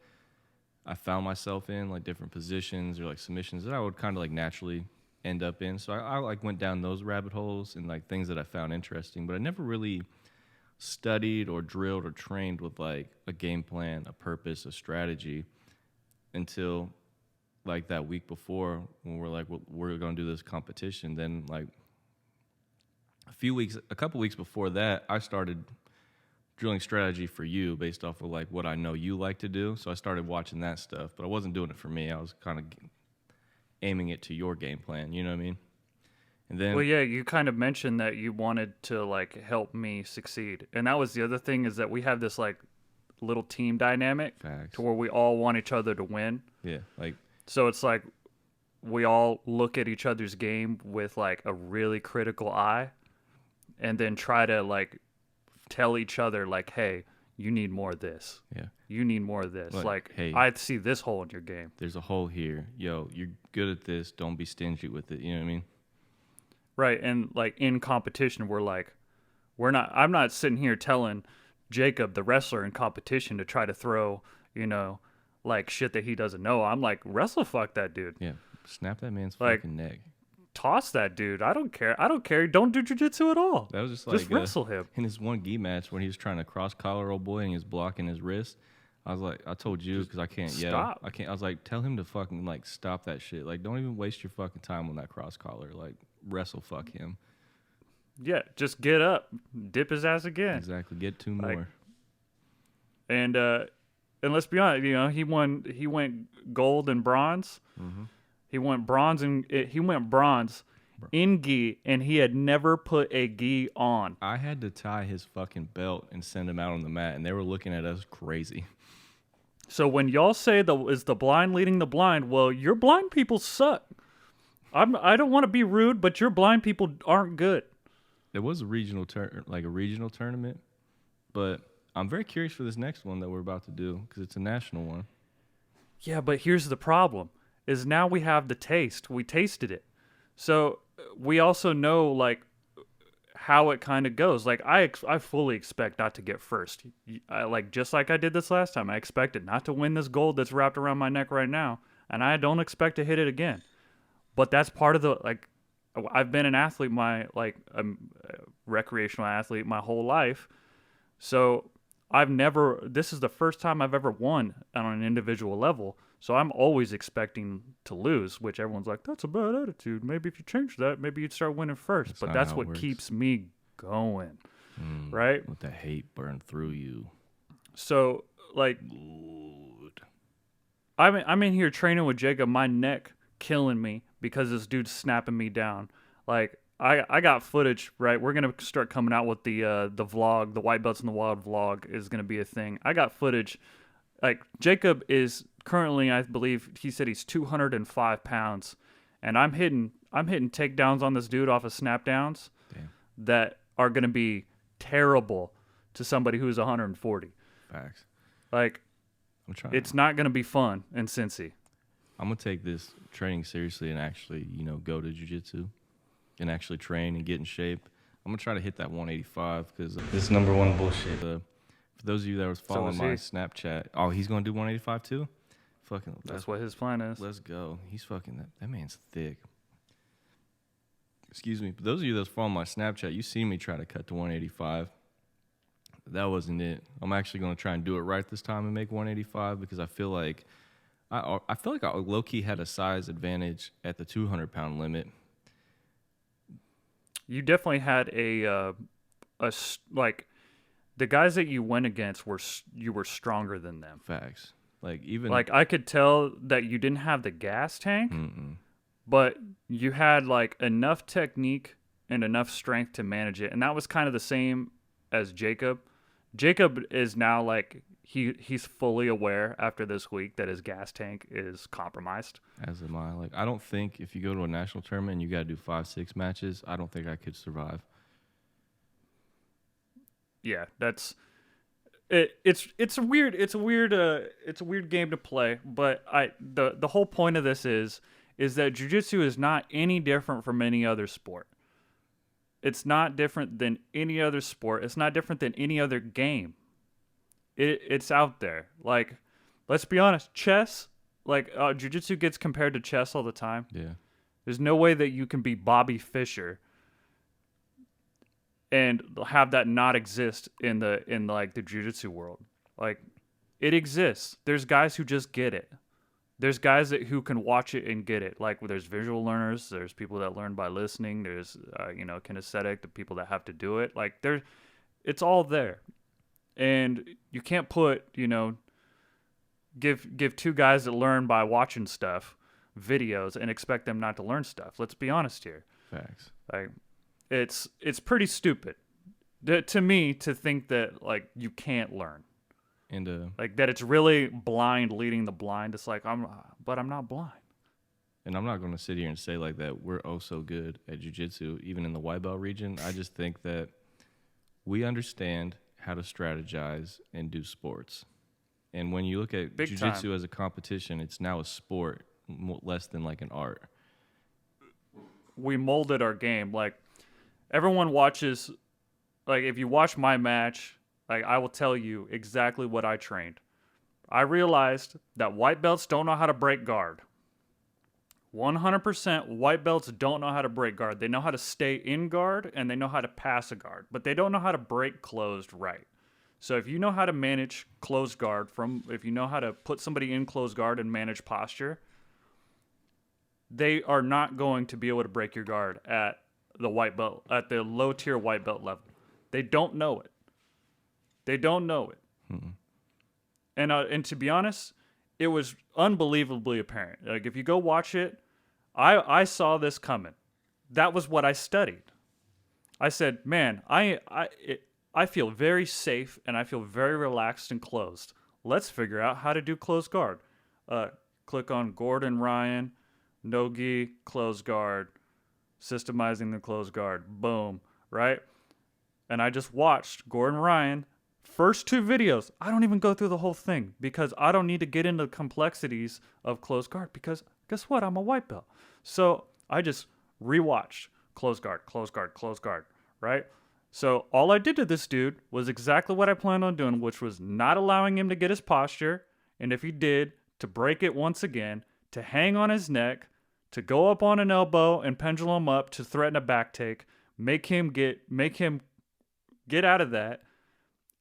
I found myself in, like different positions or like submissions that I would kind of like naturally end up in. So I like went down those rabbit holes and like things that I found interesting, but I never really studied or drilled or trained with like a game plan, a purpose, a strategy until like that week before, when we're like, well, we're going to do this competition. Then like a couple weeks before that, I started drilling strategy for you based off of like what I know you like to do. So I started watching that stuff, but I wasn't doing it for me. I was kind of aiming it to your game plan. You know what I mean? And then, well, yeah, you kind of mentioned that you wanted to like help me succeed. And that was the other thing, is that we have this like little team dynamic facts. to where we all want each other to win. Yeah. Like, So it's like we all look at each other's game with like a really critical eye, and then try to like tell each other like, hey, you need more of this. yeah. You need more of this. Like, hey, I see this hole in your game. there's a hole here. Yo, you're good at this. Don't be stingy with it. You know what I mean? Right. And like in competition, I'm not sitting here telling Jacob, the wrestler in competition, to try to throw, like shit that he doesn't know. I'm like, wrestle fuck that dude. Yeah. Snap that man's Like, fucking neck. Toss that dude. I don't care. Don't do jiu-jitsu at all. That was just like wrestle him. In his one gi match when he was trying to cross collar old boy and he was blocking his wrist. I was like, I told you, because I can't yell. Stop. I was like, tell him to fucking like stop that shit. Like, don't even waste your fucking time on that cross collar. Like, wrestle fuck him. Yeah, just get up, dip his ass again. Exactly. Get two more. Like, and let's be honest, he went gold and bronze. Mm-hmm. He went bronze in gi, and he had never put a gi on. I had to tie his fucking belt and send him out on the mat, and they were looking at us crazy. So when y'all say is the blind leading the blind, well, your blind people suck. I don't want to be rude, but your blind people aren't good. It was a regional tournament, but I'm very curious for this next one that we're about to do, because it's a national one. Yeah, but here's the problem, is now we have the taste. We tasted it. So we also know, like, how it kind of goes. Like, I fully expect not to get first. Just like I did this last time, I expected not to win this gold that's wrapped around my neck right now, and I don't expect to hit it again. But that's part of the, like, I've been an athlete, a recreational athlete my whole life. So this is the first time I've ever won on an individual level. So I'm always expecting to lose, which everyone's like, that's a bad attitude. Maybe if you change that, maybe you'd start winning first. But that's what keeps me going, right? Let the hate burn through you. So, like, I'm in here training with Jacob, my neck killing me because this dude's snapping me down. Like, I got footage, right? We're going to start coming out with the vlog. The White Belts in the Wild vlog is going to be a thing. I got footage. Like, Jacob is currently, I believe, he said he's 205 pounds. And I'm hitting takedowns on this dude off of snap downs that are going to be terrible to somebody who's 140. Facts. Like, it's not going to be fun in Cincy. I'm going to take this training seriously and actually, go to jiu-jitsu and actually train and get in shape. I'm going to try to hit that 185 because this number one bullshit. For those of you that was following my Snapchat, oh, he's going to do 185 too? Fucking. That's what his plan is. Let's go. He's fucking, that man's thick. Excuse me. But those of you that follow my Snapchat, you see me try to cut to 185. That wasn't it. I'm actually going to try and do it right this time and make 185 because I feel like I low-key had a size advantage at the 200-pound limit. You definitely had like the guys that you went against you were stronger than them. Facts. Like even like I could tell that you didn't have the gas tank, but you had like enough technique and enough strength to manage it, and that was kind of the same as Jacob. Jacob is now like he's fully aware after this week that his gas tank is compromised. As am I. Like I don't think if you go to a national tournament and you got to do 5-6 matches, I don't think I could survive. Yeah, that's it. It's a weird game to play. But the whole point of this is that jiu-jitsu is not any different from any other sport. It's not different than any other sport. It's not different than any other game. It's out there. Like, let's be honest, chess, like jiu-jitsu gets compared to chess all the time. Yeah. There's no way that you can be Bobby Fischer and have that not exist in the jiu-jitsu world. Like, it exists. There's guys who just get it. There's guys who can watch it and get it. Like, there's visual learners. There's people that learn by listening. There's, kinesthetic, the people that have to do it. Like, it's all there. And you can't put, give two guys that learn by watching stuff, videos, and expect them not to learn stuff. Let's be honest here. Facts. Like, it's pretty stupid to me to think that, like, you can't learn. And like that it's really blind leading the blind. It's like I'm not blind. And I'm not going to sit here and say like that we're oh so good at jiu-jitsu, even in the white belt region. I just think that we understand how to strategize and do sports. And when you look at jiu-jitsu as a competition, it's now a sport less than like an art. We molded our game. Like everyone watches, like if you watch my match, like I will tell you exactly what I trained. I realized that white belts don't know how to break guard. 100% white belts don't know how to break guard. They know how to stay in guard and they know how to pass a guard, but they don't know how to break closed right. So if you know how to manage closed guard if you know how to put somebody in closed guard and manage posture, they are not going to be able to break your guard at the white belt, at the low tier white belt level. They don't know it. They don't know it. Mm-hmm. And to be honest, it was unbelievably apparent. Like if you go watch it, I saw this coming. That was what I studied. I said, man, I feel very safe and I feel very relaxed and closed. Let's figure out how to do closed guard. Click on Gordon Ryan, no-gi, closed guard, systemizing the closed guard. Boom, right? And I just watched Gordon Ryan. First two videos, I don't even go through the whole thing because I don't need to get into the complexities of closed guard because guess what? I'm a white belt. So I just rewatched closed guard, right? So all I did to this dude was exactly what I planned on doing, which was not allowing him to get his posture. And if he did, to break it once again, to hang on his neck, to go up on an elbow and pendulum up to threaten a back take, make him get out of that.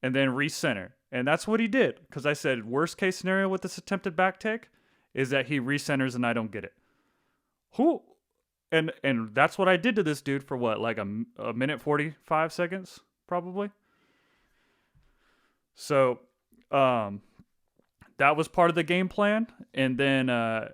And then recenter. And that's what he did. Because I said, worst case scenario with this attempted back take is that he recenters and I don't get it. And that's what I did to this dude for what? Like a minute 45 seconds, probably. So, that was part of the game plan. And then,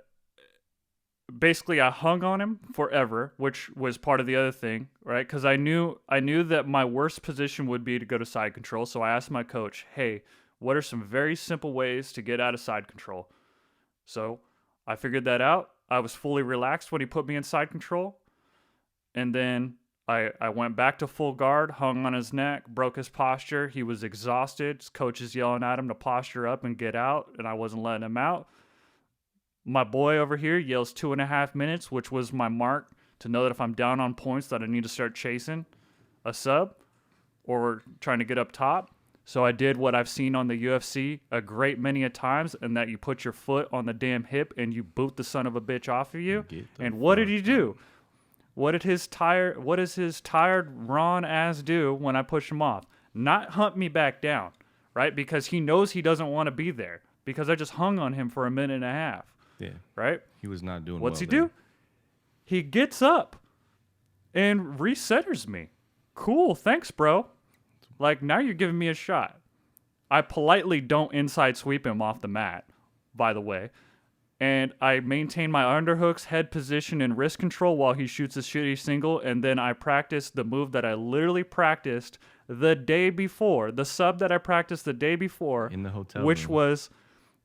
basically I hung on him forever, which was part of the other thing, right? Because I knew that my worst position would be to go to side control. So I asked my coach, hey, what are some very simple ways to get out of side control? So I figured that out. I was fully relaxed when he put me in side control. And then I went back to full guard, hung on his neck, broke his posture. He was exhausted. His coach is yelling at him to posture up and get out, and I wasn't letting him out. My boy over here yells 2.5 minutes, which was my mark to know that if I'm down on points that I need to start chasing a sub or trying to get up top. So I did what I've seen on the UFC a great many a times, and that you put your foot on the damn hip and you boot the son of a bitch off of you. And what did he do? What does his tired Ron ass do when I push him off? Not hunt me back down, right? Because he knows he doesn't want to be there because I just hung on him for a minute and a half. Yeah. Right? He was not doing What's well he there. do? He gets up and recenters me. Cool, thanks, bro. Like, now you're giving me a shot. I politely don't inside sweep him off the mat, by the way. And I maintain my underhooks, head position, and wrist control while he shoots a shitty single. And then I practice the move that I literally practiced the day before, the sub that I practiced the day before, In the hotel which room. was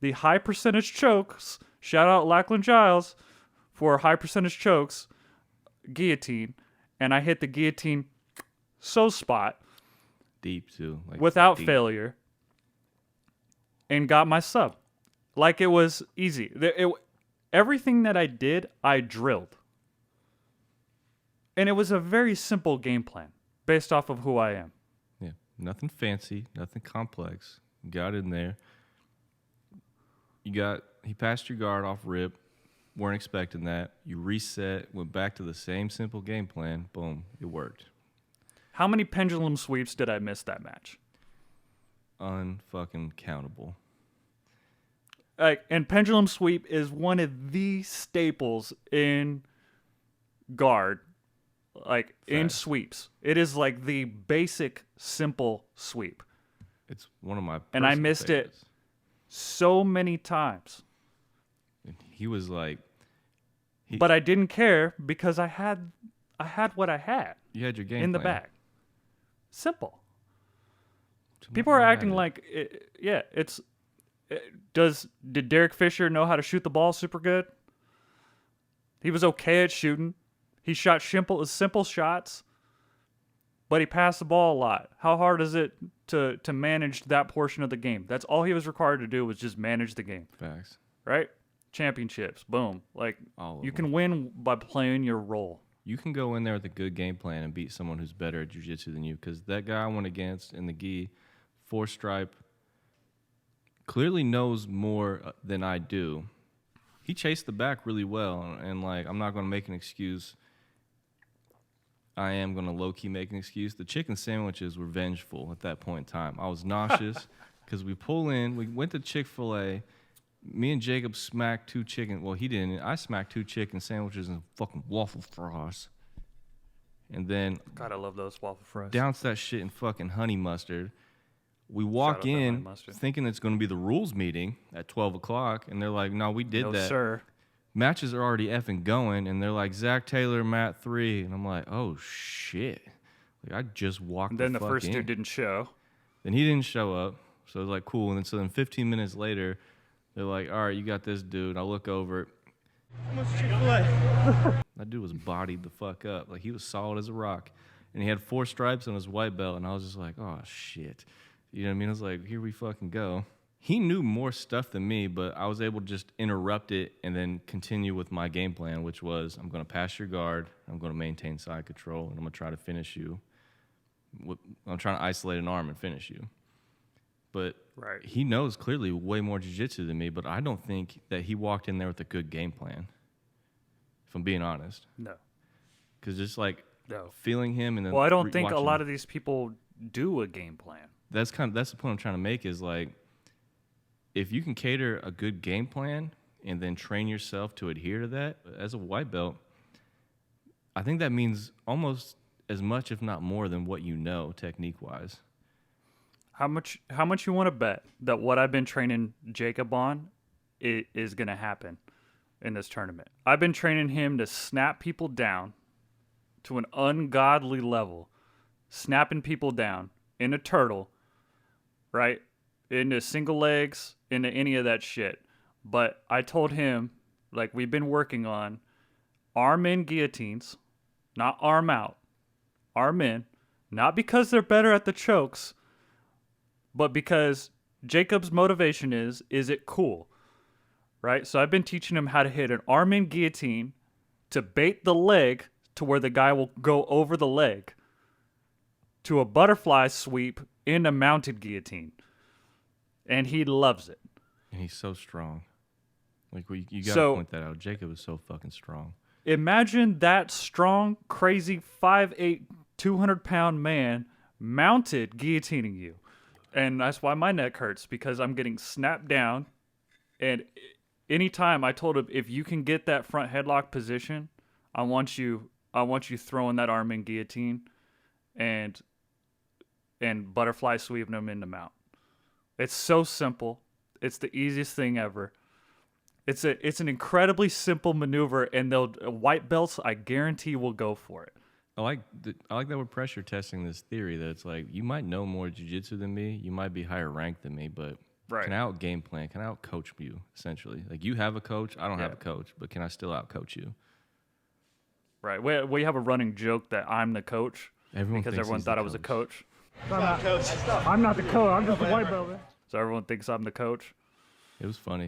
the high percentage chokes. Shout out Lackland Giles for high percentage chokes, guillotine. And I hit the guillotine spot Deep, too. Like, without deep. failure and got my sub. Like it was easy. Everything that I did, I drilled. And it was a very simple game plan based off of who I am. Yeah. Nothing fancy, nothing complex. Got in there. He passed your guard off rip. Weren't expecting that. You reset, went back to the same simple game plan. Boom. It worked. How many pendulum sweeps did I miss that match? Unfucking countable. And pendulum sweep is one of the staples in guard, in sweeps. It is like the basic, simple sweep. It's one of my And I personal missed favorites. it so many times. And he was like, But I didn't care because I had what I had you had your game in the plan. bag. Simple. So People are nothing acting about it. Did Derek Fisher know how to shoot the ball super good? He was okay at shooting. He shot simple shots, but he passed the ball a lot. How hard is it to manage that portion of the game? That's all he was required to do was just manage the game, Facts. right? Championships, boom. Like All of you them. can win by playing your role. You can go in there with a good game plan and beat someone who's better at jiu-jitsu than you, because that guy I went against in the gi, 4-stripe, clearly knows more than I do. He chased the back really well, and like, I'm not going to make an excuse. I am going to low-key make an excuse. The chicken sandwiches were vengeful at that point in time. I was nauseous because we went to Chick-fil-A. Me and Jacob smacked 2 chicken. Well, he didn't. I smacked 2 chicken sandwiches and fucking waffle fries. And then God, I love those waffle fries. douse that shit in fucking honey mustard. We Shout walk out that honey in mustard. thinking it's going to be the rules meeting at 12 o'clock. And they're like, no, we did No, that. sir. Matches are already effing going. And they're like, Zach Taylor, Matt 3. And I'm like, oh, shit. Like, I just walked Then the the fuck first in. dude didn't show. Then he didn't show up. So I was like, cool. And then 15 minutes later, they're like, all right, you got this dude. I look over. That dude was bodied the fuck up. Like, he was solid as a rock. And he had 4 stripes on his white belt. And I was just like, oh, shit. You know what I mean? I was like, here we fucking go. He knew more stuff than me, but I was able to just interrupt it and then continue with my game plan, which was I'm going to pass your guard. I'm going to maintain side control. And I'm going to try to finish you. I'm trying to isolate an arm and finish you. But Right. he knows clearly way more jiu-jitsu than me, but I don't think that he walked in there with a good game plan, if I'm being honest. No. Because just like No. feeling him and then Well, I don't think a watching- lot of these people do a game plan. that's the point I'm trying to make is like, if you can cater a good game plan and then train yourself to adhere to that as a white belt, I think that means almost as much, if not more, than what you know technique-wise. How much you want to bet that what I've been training Jacob on is going to happen in this tournament? I've been training him to snap people down to an ungodly level, snapping people down in a turtle, right? Into single legs, into any of that shit. But I told him, like, we've been working on arm in guillotines, not arm out, arm in, not because they're better at the chokes, but because Jacob's motivation is it cool, right? So I've been teaching him how to hit an arm in guillotine to bait the leg to where the guy will go over the leg, to a butterfly sweep in a mounted guillotine. And he loves it. And he's so strong. Like, you got to So- point that out. Jacob is so fucking strong. Imagine that strong, crazy 5'8", 200-pound man mounted guillotining you. And that's why my neck hurts, because I'm getting snapped down. And anytime I told him, if you can get that front headlock position, I want you throwing that arm in guillotine and butterfly sweeping him in the mount. It's so simple. It's the easiest thing ever. It's an incredibly simple maneuver, and white belts, I guarantee, will go for it. I like that we're pressure testing this theory that it's like, you might know more jiu-jitsu than me, you might be higher ranked than me, but Right. can I out game plan? Can I out coach you, essentially? Like, you have a coach, I don't have a coach, but can I still out coach you? Right. We have a running joke that I'm the coach because everyone thought I was a coach. I'm not the coach. I'm just a white belt. So everyone thinks I'm the coach. It was funny.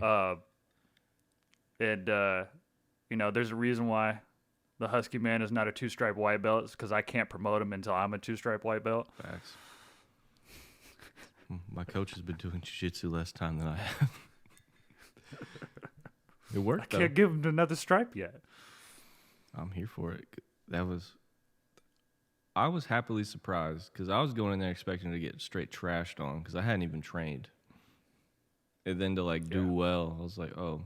There's a reason why the Husky man is not a 2-stripe white belt. It's because I can't promote him until I'm a 2-stripe white belt. Facts. My coach has been doing jiu-jitsu less time than I have. It worked, I can't give him another stripe yet. I'm here for it. I was happily surprised because I was going in there expecting to get straight trashed on because I hadn't even trained. And then to do well, I was like, oh.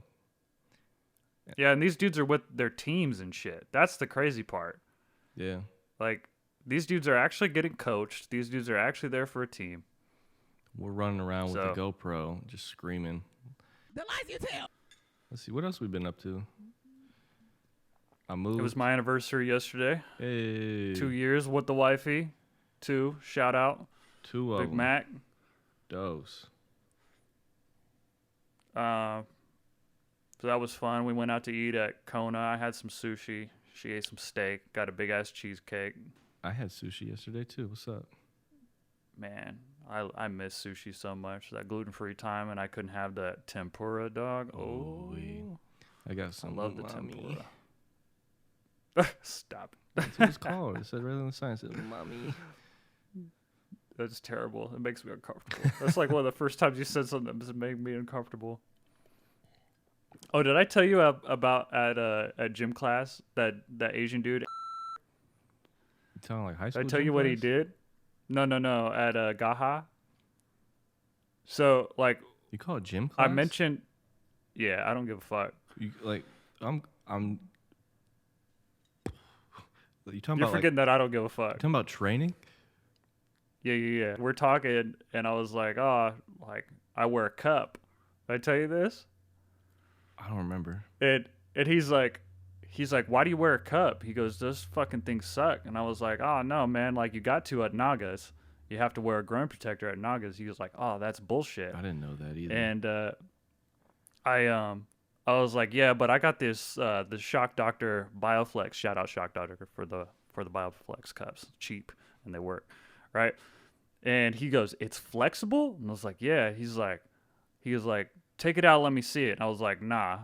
Yeah, and these dudes are with their teams and shit. That's the crazy part. Yeah. Like, these dudes are actually getting coached. These dudes are actually there for a team. We're running around with the GoPro, just screaming. The lies you tell. Let's see, what else we've been up to? I moved. It was my anniversary yesterday. Hey. 2 years with the wifey. 2, shout out. 2 of Big them. Mac. Dose. So that was fun. We went out to eat at Kona. I had some sushi. She ate some steak. Got a big ass cheesecake. I had sushi yesterday too. What's up? Man, I miss sushi so much. That gluten-free time, and I couldn't have that tempura, dog. Oh, I got some. I love the umami. tempura. Stop. That's what it's called. It said rather than science, it said umami. That's terrible. It makes me uncomfortable. That's like one of the first times you said something that made me uncomfortable. Oh, did I tell you about at gym class that Asian dude? You talking like high school? Did I tell gym you what he class? did? No. At Gaha. So You call it gym class? I mentioned. Yeah, I don't give a fuck. You I'm. You talking You're about forgetting that I don't give a fuck. talking about training? Yeah. We're talking, and I was like, I wear a cup. Did I tell you this? I don't remember. And he's like, why do you wear a cup? He goes, those fucking things suck. And I was like, oh no, man, you got to at Nagas. You have to wear a groin protector at Nagas. He was like, oh, that's bullshit. I didn't know that either. And I was like, yeah, but I got this the Shock Doctor Bioflex. Shout out Shock Doctor for the Bioflex cups. Cheap and they work, right? And he goes, it's flexible? And I was like, yeah. He was like, take it out, let me see it. And I was like, nah,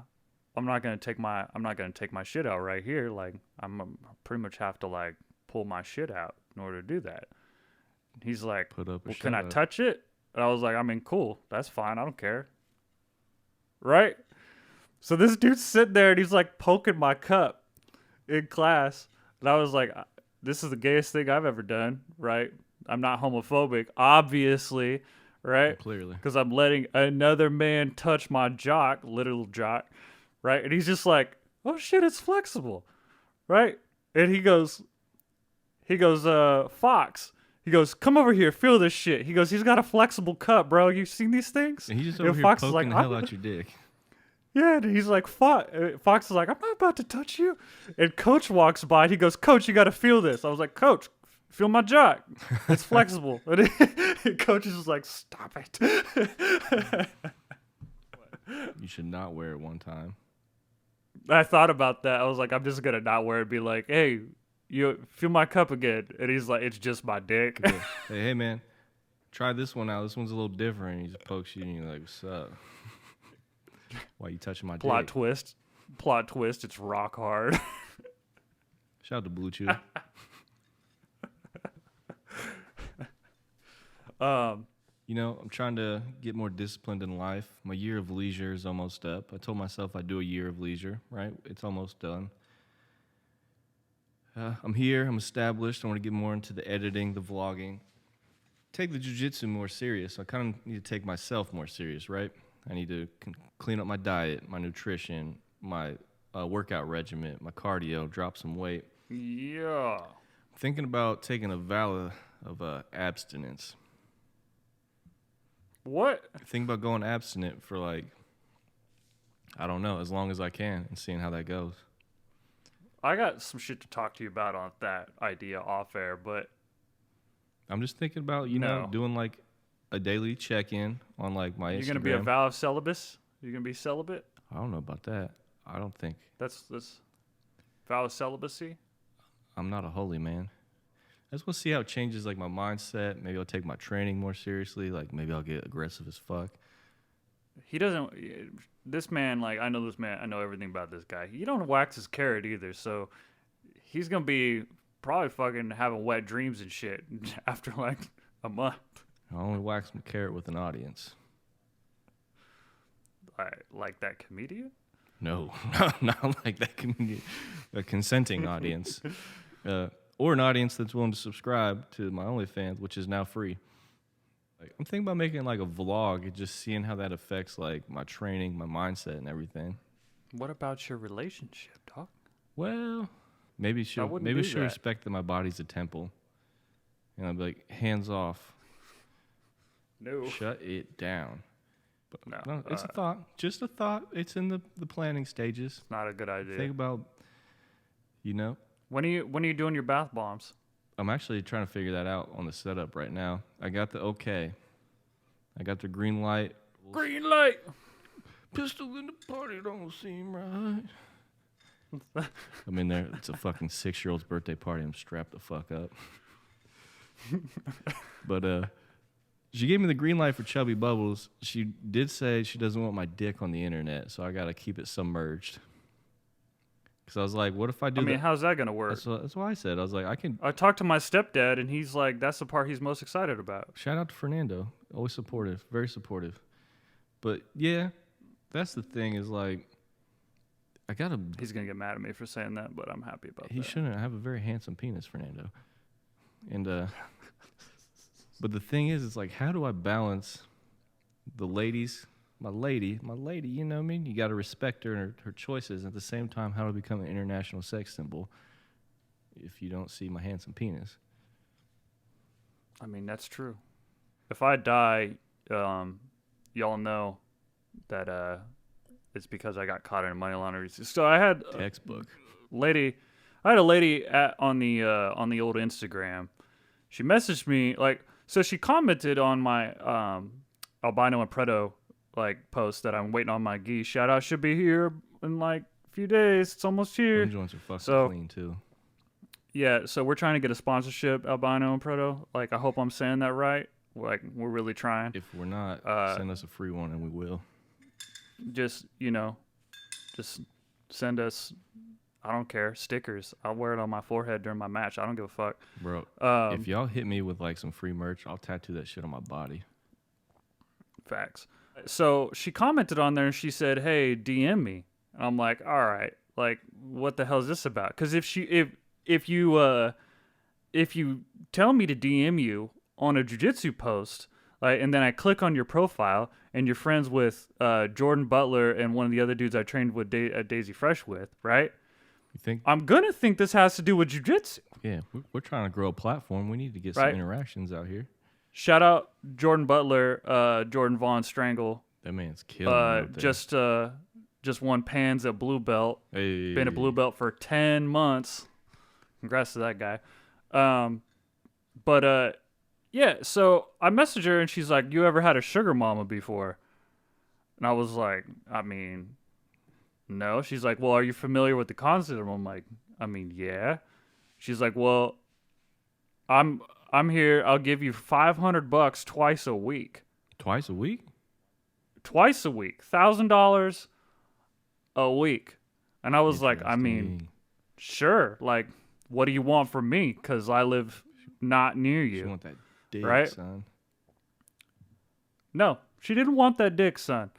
I'm not gonna take my shit out right here. I'm pretty much have to pull my shit out in order to do that. And he's like, Put up a well, can I shut up. touch it? And I was like, I mean, cool, that's fine, I don't care. Right? So this dude's sitting there and he's poking my cup in class. And I was like, this is the gayest thing I've ever done, right? I'm not homophobic, obviously, right? Clearly. Because I'm letting another man touch my jock, little jock, right? And he's just like, oh shit, it's flexible, right? And he goes, Fox. He goes, come over here, feel this shit. He goes, he's got a flexible cup, bro. You seen these things? And he's just And over here Fox is poking like, the hell out your dick. Yeah, and he's like, Fox is like, I'm not about to touch you. And Coach walks by, and he goes, Coach, you got to feel this. I was like, Coach, feel my jock. It's flexible. And Coach is just like, stop it. You should not wear it one time. I thought about that. I was like, I'm just going to not wear it and be like, hey, you feel my cup again. And he's like, it's just my dick. Yeah. Hey, man, try this one out. This one's a little different. He just pokes you, and you're like, what's up? Why you touching my Plot dick? twist. It's rock hard. Shout out to Blue Chew. I'm trying to get more disciplined in life. My year of leisure is almost up. I told myself I'd do a year of leisure, right? It's almost done. I'm here. I'm established. I want to get more into the editing, the vlogging. Take the jiu-jitsu more serious. I kind of need to take myself more serious, right? I need to clean up my diet, my nutrition, my workout regimen, my cardio, drop some weight. Yeah. I'm thinking about taking a vow of abstinence. What? Think about going abstinent for like, I don't know, as long as I can and seeing how that goes. I got some shit to talk to you about on that idea off air, but I'm just thinking about, doing like a daily check-in on like my Instagram. You're going to be a vow of celibacy? You're going to be celibate? I don't know about that. I don't think. That's vow of celibacy? I'm not a holy man. I just want to see how it changes like my mindset. Maybe I'll take my training more seriously. Like maybe I'll get aggressive as fuck. He doesn't. This man, like, I know this man. I know everything about this guy. He don't wax his carrot either. So he's gonna be probably fucking having wet dreams and shit after like a month. I only wax my carrot with an audience. Like that comedian? No, not like that comedian. A consenting audience, or an audience that's willing to subscribe to my OnlyFans, which is now free. Like, I'm thinking about making like a vlog and just seeing how that affects like my training, my mindset, and everything. What about your relationship, dog? Well, maybe she'll respect that my body's a temple, and I'll be like, hands off. No. Shut it down. But No, it's a thought. Just a thought. It's in the planning stages. Not a good idea. Think about, When are you doing your bath bombs? I'm actually trying to figure that out on the setup right now. I got the okay. I got the green light. Green light. Pistol in the party don't seem right. I'm in there. It's a fucking 6-year-old's birthday party. I'm strapped the fuck up. But she gave me the green light for Chubby Bubbles. She did say she doesn't want my dick on the internet, so I got to keep it submerged. Because I was like, what if I do how's that going to work? That's what I said. I was like, I talked to my stepdad, and he's like, that's the part he's most excited about. Shout out to Fernando. Always supportive. Very supportive. But, yeah, that's the thing is, like, He's going to get mad at me for saying that, but I'm happy about that. He shouldn't. I have a very handsome penis, Fernando. And, but the thing is, it's like, how do I balance the ladies... My lady, you know what I mean? You got to respect her and her choices. At the same time, how to become an international sex symbol if you don't see my handsome penis? I mean, that's true. If I die, y'all know that it's because I got caught in a money laundering. So I had textbook lady. I had a lady on the old Instagram. She messaged me so she commented on my albino and preto post that I'm waiting on my gi. Shout out should be here in a few days. It's almost here. Them joints are fucking clean too. Yeah, so we're trying to get a sponsorship, albino and proto. I hope I'm saying that right. We're really trying. If we're not, send us a free one and we will. Just send us, I don't care, stickers. I'll wear it on my forehead during my match. I don't give a fuck. Bro, if y'all hit me with some free merch, I'll tattoo that shit on my body. Facts. So she commented on there and she said, "Hey, DM me." And I'm like, "All right, what the hell is this about?" Because if you tell me to DM you on a jiu-jitsu post, and then I click on your profile and you're friends with Jordan Butler and one of the other dudes I trained with at Daisy Fresh with, right? You think I'm gonna think this has to do with jiu-jitsu? Yeah, we're trying to grow a platform. We need to get some interactions out here. Shout out Jordan Butler, Jordan Vaughn Strangle. That man's killing it. Just won Pans at blue belt. Hey. Been a blue belt for 10 months. Congrats to that guy. Yeah, so I messaged her and she's like, "You ever had a sugar mama before?" And I was like, I mean, no. She's like, "Well, are you familiar with the concept?" I'm like, I mean, yeah. She's like, "Well, I'm here. I'll give you $500 twice a week." Twice a week? Twice a week. $1,000 a week. And I was like, I mean, sure. What do you want from me? Because I live not near you. She want that dick, right? Son. No, she didn't want that dick, son.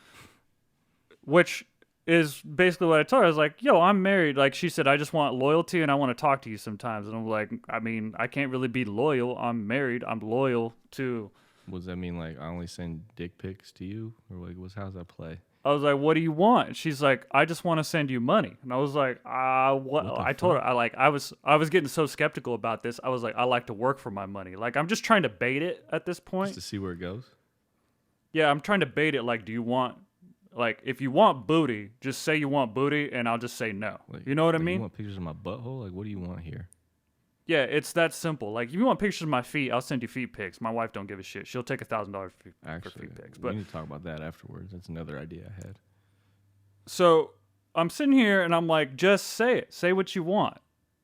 Which is basically what I told her. I was like, yo, I'm married. Like, she said, I just want loyalty and I want to talk to you sometimes. And I'm like, I mean, I can't really be loyal. I'm married. I'm loyal to. What does that mean? Like, I only send dick pics to you? Or, like, how's that play? I was like, what do you want? And she's like, I just want to send you money. And I was like, what? I told her, I was getting so skeptical about this. I was like, I like to work for my money. Like, I'm just trying to bait it at this point. Just to see where it goes? Yeah, I'm trying to bait it. Like, do you want, like, if you want booty, just say you want booty, and I'll just say no. Like, you know what I mean? You want pictures of my butthole? Like, what do you want here? Yeah, it's that simple. Like, if you want pictures of my feet, I'll send you feet pics. My wife don't give a shit. She'll take $1,000 for feet pics. But we need to talk about that afterwards. That's another idea I had. So I'm sitting here, and I'm like, just say it. Say what you want,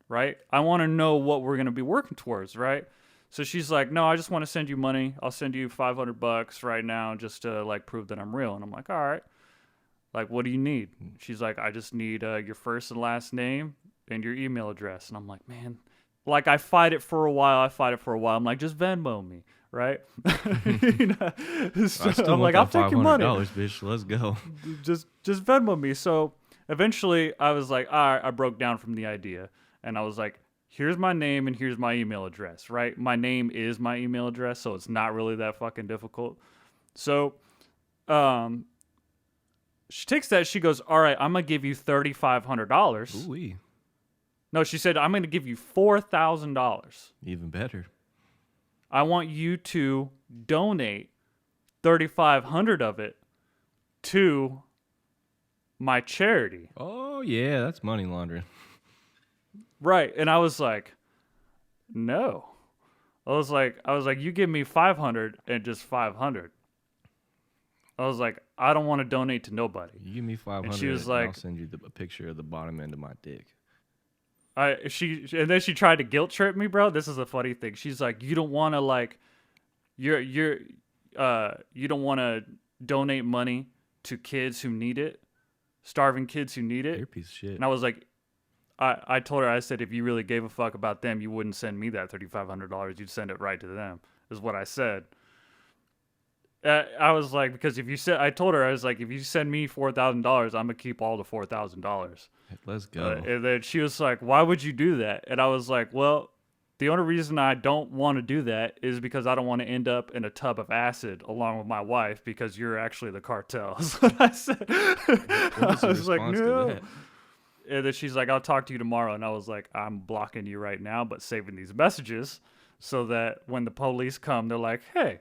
right? I want to know what we're going to be working towards, right? So she's like, no, I just want to send you money. I'll send you $500 right now just to, like, prove that I'm real. And I'm like, all right. Like, what do you need? She's like, I just need your first and last name and your email address. And I'm like, man, like, I fight it for a while. I'm like, just Venmo me, right? You know? So I'm like, I'll take your money. Bitch, let's go. Just Venmo me. So eventually I was like, all right, I broke down from the idea. And I was like, here's my name and here's my email address, right? My name is my email address, so it's not really that fucking difficult. So she takes that, she goes, all right, I'm going to give you $3,500. Ooh-wee. No, she said, I'm going to give you $4,000. Even better. I want you to donate 3,500 of it to my charity. Oh, yeah, that's money laundering. Right. And I was like, no. I was like, you give me 500 and just 500. I was like, I don't want to donate to nobody. You give me 500 and she was like, I'll send you a picture of the bottom end of my dick. And then she tried to guilt trip me, bro. This is a funny thing. She's like, you don't want to, like, you don't want to donate money to kids who need it, starving kids who need it. You're a piece of shit. And I was like, I told her, I said, if you really gave a fuck about them, you wouldn't send me that $3,500. You'd send it right to them, is what I said. I was like, because I told her, I was like, if you send me $4,000, I'm going to keep all the $4,000. Let's go. And then she was like, why would you do that? And I was like, well, the only reason I don't want to do that is because I don't want to end up in a tub of acid along with my wife because you're actually the cartel. That's what I said. I was like, no. And then she's like, I'll talk to you tomorrow. And I was like, I'm blocking you right now, but saving these messages so that when the police come, they're like, hey.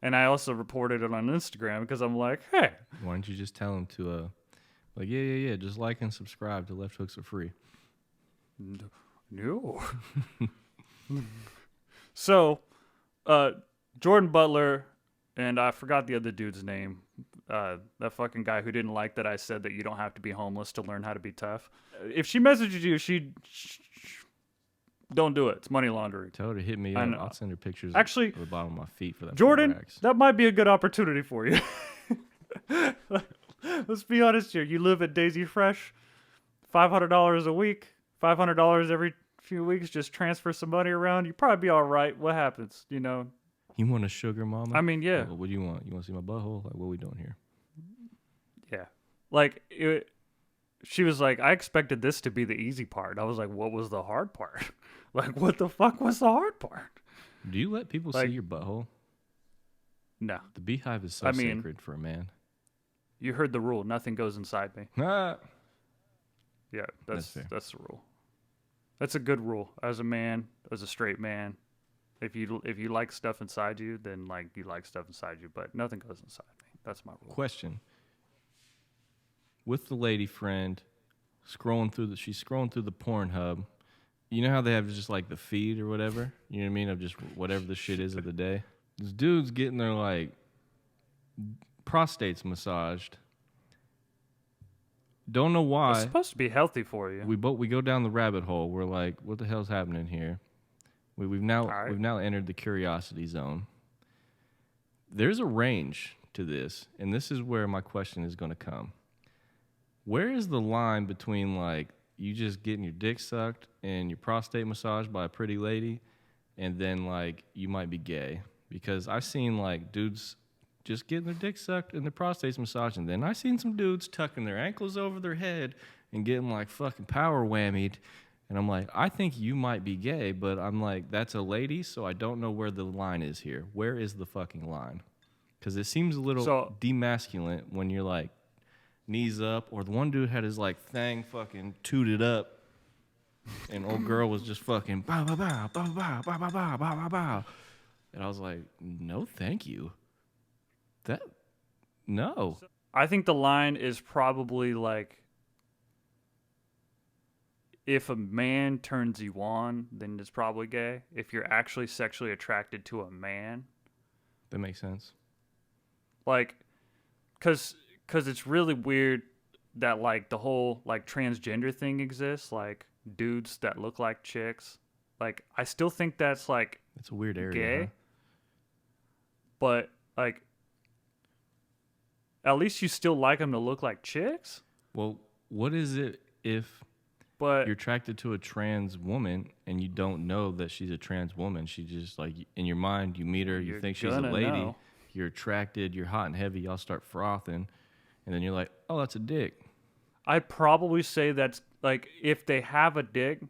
And I also reported it on Instagram because I'm like, hey. Why don't you just tell them to, like, yeah, just like and subscribe to Left Hooks for free. No. So, Jordan Butler, and I forgot the other dude's name, that fucking guy who didn't like that I said that you don't have to be homeless to learn how to be tough. If she messages you, don't do it. It's money laundering. Tell her to hit me up. I'll send her pictures actually, of the bottom of my feet for that. Jordan, that might be a good opportunity for you. Let's be honest here. You live at Daisy Fresh, $500 a week, $500 every few weeks. Just transfer some money around. You'd probably be all right. What happens? You know. You want a sugar mama? I mean, yeah. What do you want? You want to see my butthole? Like, what are we doing here? Yeah. Like, she was like, I expected this to be the easy part. I was like, what was the hard part? Like, what the fuck was the hard part? Do you let people see your butthole? No. The beehive is so sacred for a man. You heard the rule. Nothing goes inside me. Ah. Yeah, that's the rule. That's a good rule. As a man, as a straight man, if you like stuff inside you, then like you like stuff inside you, but nothing goes inside me. That's my rule. Question. With the lady friend, she's scrolling through the Pornhub. You know how they have just like the feed or whatever? You know what I mean? Of just whatever the shit is of the day. This dude's getting their like prostates massaged. Don't know why. It's supposed to be healthy for you. We go down the rabbit hole. We're like, what the hell's happening here? We've now entered the curiosity zone. There's a range to this, and this is where my question is going to come. Where is the line between like you just getting your dick sucked and your prostate massaged by a pretty lady, and then like you might be gay? Because I've seen like dudes just getting their dick sucked and their prostates massaged. And then I seen some dudes tucking their ankles over their head and getting like fucking power whammied. And I'm like, I think you might be gay, but I'm like, that's a lady, so I don't know where the line is here. Where is the fucking line? Because it seems a little demasculine when you're like knees up, or the one dude had his like thing fucking tooted up, and old girl was just fucking bow bow bow bow bow bow bow bow bow bow bow. And I was like, no, thank you. No. I think the line is probably like, if a man turns you on, then it's probably gay. If you're actually sexually attracted to a man. That makes sense. Like, cause it's really weird that like the whole like transgender thing exists, like dudes that look like chicks. Like, I still think that's like, it's a weird area, gay. huh? But like, at least you still like them to look like chicks. Well, what is it if you're attracted to a trans woman and you don't know that she's a trans woman? She just like, in your mind, you meet her, you think she's a lady, know. You're attracted, you're hot and heavy, y'all start frothing, and then you're like, oh, that's a dick. I'd probably say that's like, if they have a dick,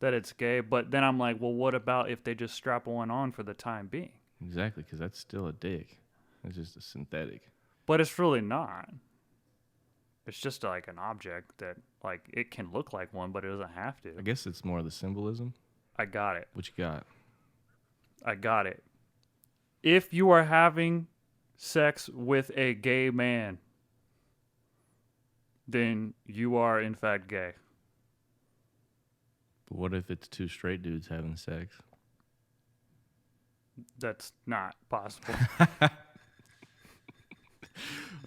that it's gay. But then I'm like, well, what about if they just strap one on for the time being? Exactly, because that's still a dick. It's just a synthetic. But it's really not. It's just like an object that, like, it can look like one, but it doesn't have to. I guess it's more of the symbolism. I got it. What you got? I got it. If you are having sex with a gay man, then you are, in fact, gay. But what if it's two straight dudes having sex? That's not possible.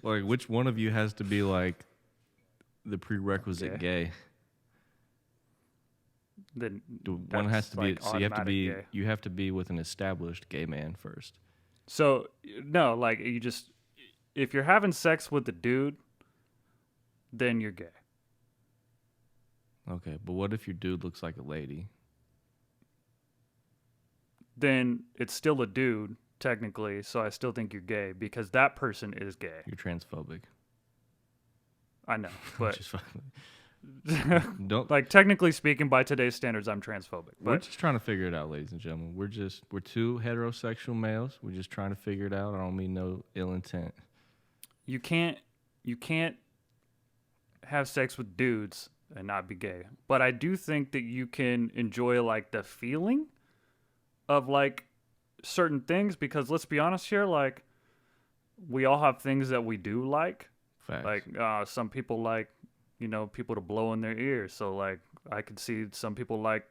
Like, which one of you has to be, like, the prerequisite gay? Then one has to be, like, so you have to be, gay. you have to be with an established gay man first. So, no, like, you just, if you're having sex with a dude, then you're gay. Okay, but what if your dude looks like a lady? Then it's still a dude, technically, so I still think you're gay because that person is gay. You're transphobic. I know, but Which is fine. Don't, like, technically speaking, by today's standards, I'm transphobic. we're But just trying to figure it out, ladies and gentlemen. We're two heterosexual males. We're just trying to figure it out. I don't mean no ill intent. you can't have sex with dudes and not be gay. But I do think that you can enjoy, like, the feeling of, like, certain things, because let's be honest here, like, we all have things that we do like. Facts. Like, some people like, people to blow in their ears. So, like, I could see some people like,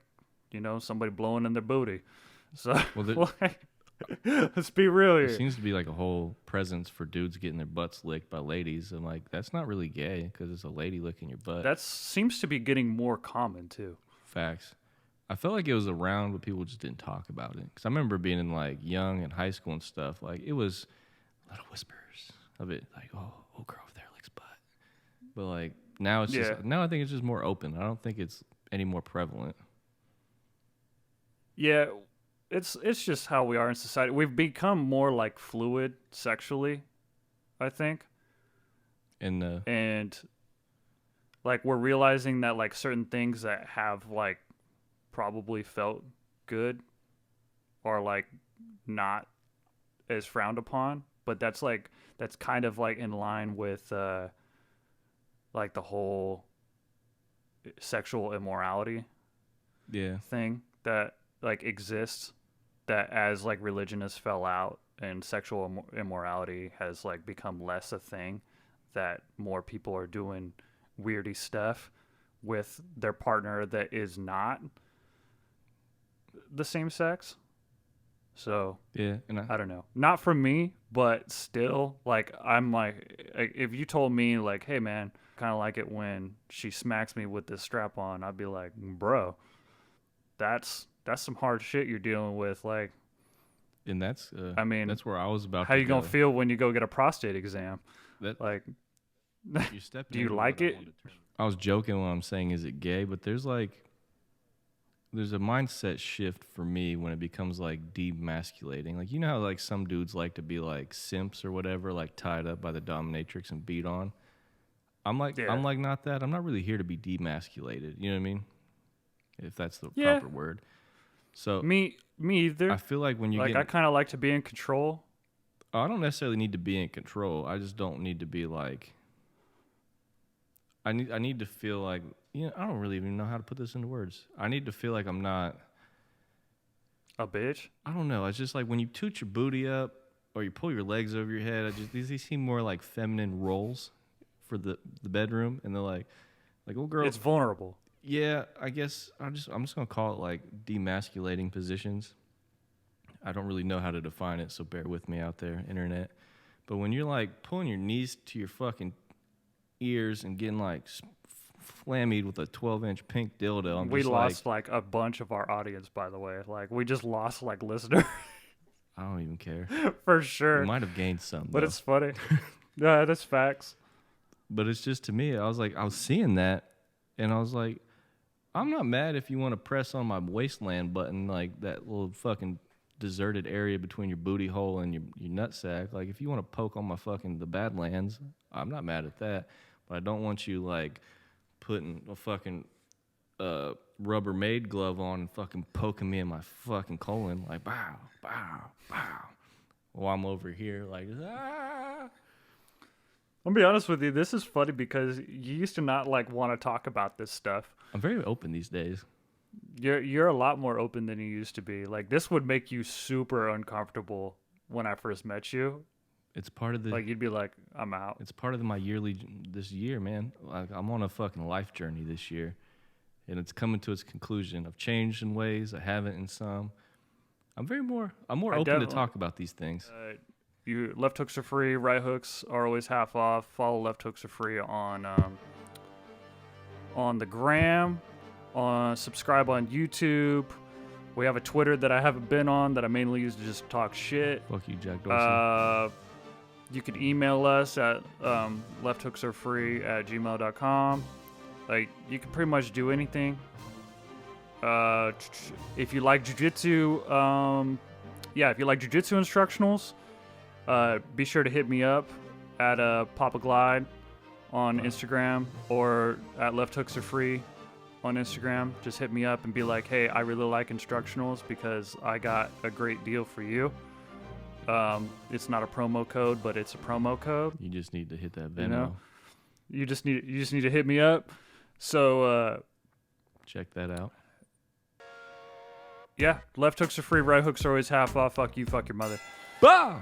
somebody blowing in their booty. So, like, let's be real here. There seems to be like a whole presence for dudes getting their butts licked by ladies. I'm like, that's not really gay because it's a lady licking your butt. That seems to be getting more common, too. Facts. I felt like it was around, but people just didn't talk about it. Because I remember being in like young and high school and stuff. Like, it was little whispers of it. Like, oh, girl over there licks butt. But like, now it's just, now I think it's just more open. I don't think it's any more prevalent. Yeah, it's just how we are in society. We've become more like fluid sexually, I think. And like, we're realizing that like certain things that have like probably felt good are like not as frowned upon, but that's kind of like in line with like the whole sexual immorality thing that like exists, that as like religion has fell out and sexual immorality has like become less a thing, that more people are doing weirdy stuff with their partner that is not the same sex. So yeah, and I don't know, not for me, but still, like, I'm like, if you told me like, hey man, kind of like it when she smacks me with this strap on, I'd be like, bro, that's some hard shit you're dealing with. Like, and that's I mean, that's where I was about how to you go. gonna feel when you go get a prostate exam? Like, you do you like it? I was joking when I'm saying, is it gay? But there's like, there's a mindset shift for me when it becomes like demasculating. Like, you know how like some dudes like to be like simps or whatever, like tied up by the dominatrix and beat on. I'm like not that. I'm not really here to be demasculated. You know what I mean? If that's the proper word. So me either. I feel like when you like, I kind of like to be in control. I don't necessarily need to be in control. I just don't need to be like. I need to feel like, you know, I don't really even know how to put this into words. I need to feel like I'm not a bitch. I don't know. It's just like when you toot your booty up or you pull your legs over your head. These seem more like feminine roles for the bedroom, and they're like, oh girl, it's vulnerable. Yeah, I guess I'm just gonna call it like demasculating positions. I don't really know how to define it, so bear with me out there, internet. But when you're like pulling your knees to your fucking ears and getting like flammied with a 12-inch pink dildo, we lost like a bunch of our audience, by the way. Like, we just lost like listeners. I don't even care. For sure. We might have gained some, but though. It's funny. Yeah, that's facts. But it's just, to me, I was seeing that, and I was like, I'm not mad if you want to press on my waistland button, like that little fucking deserted area between your booty hole and your nutsack. Like, if you want to poke on my fucking the Badlands, I'm not mad at that. But I don't want you like putting a fucking Rubbermaid glove on and fucking poking me in my fucking colon, like bow, bow, bow, while I'm over here like ah. I'll be honest with you. This is funny because you used to not like want to talk about this stuff. I'm very open these days. You're a lot more open than you used to be. Like, this would make you super uncomfortable when I first met you. It's part of the like, you'd be like, I'm out. It's part of my this year, man. Like, I'm on a fucking life journey this year, and it's coming to its conclusion. I've changed in ways, I haven't in some. I'm more open to talk about these things. You left hooks are free, right hooks are always half off. Follow left hooks are free on the gram, subscribe on YouTube. We have a Twitter that I haven't been on that I mainly use to just talk shit. Fuck you, Jack Dorsey. You can email us at lefthooksarefree@gmail.com. Like, you can pretty much do anything. If you like jiu-jitsu, if you like jiu-jitsu instructionals, be sure to hit me up at Papa Glide on Instagram or at Left Hooks Are Free on Instagram. Just hit me up and be like, hey, I really like instructionals because I got a great deal for you. It's not a promo code, but it's a promo code. You just need to hit that Venmo. You know? You just need to hit me up. So check that out. Yeah, left hooks are free, right hooks are always half off. Fuck you, fuck your mother. Bah!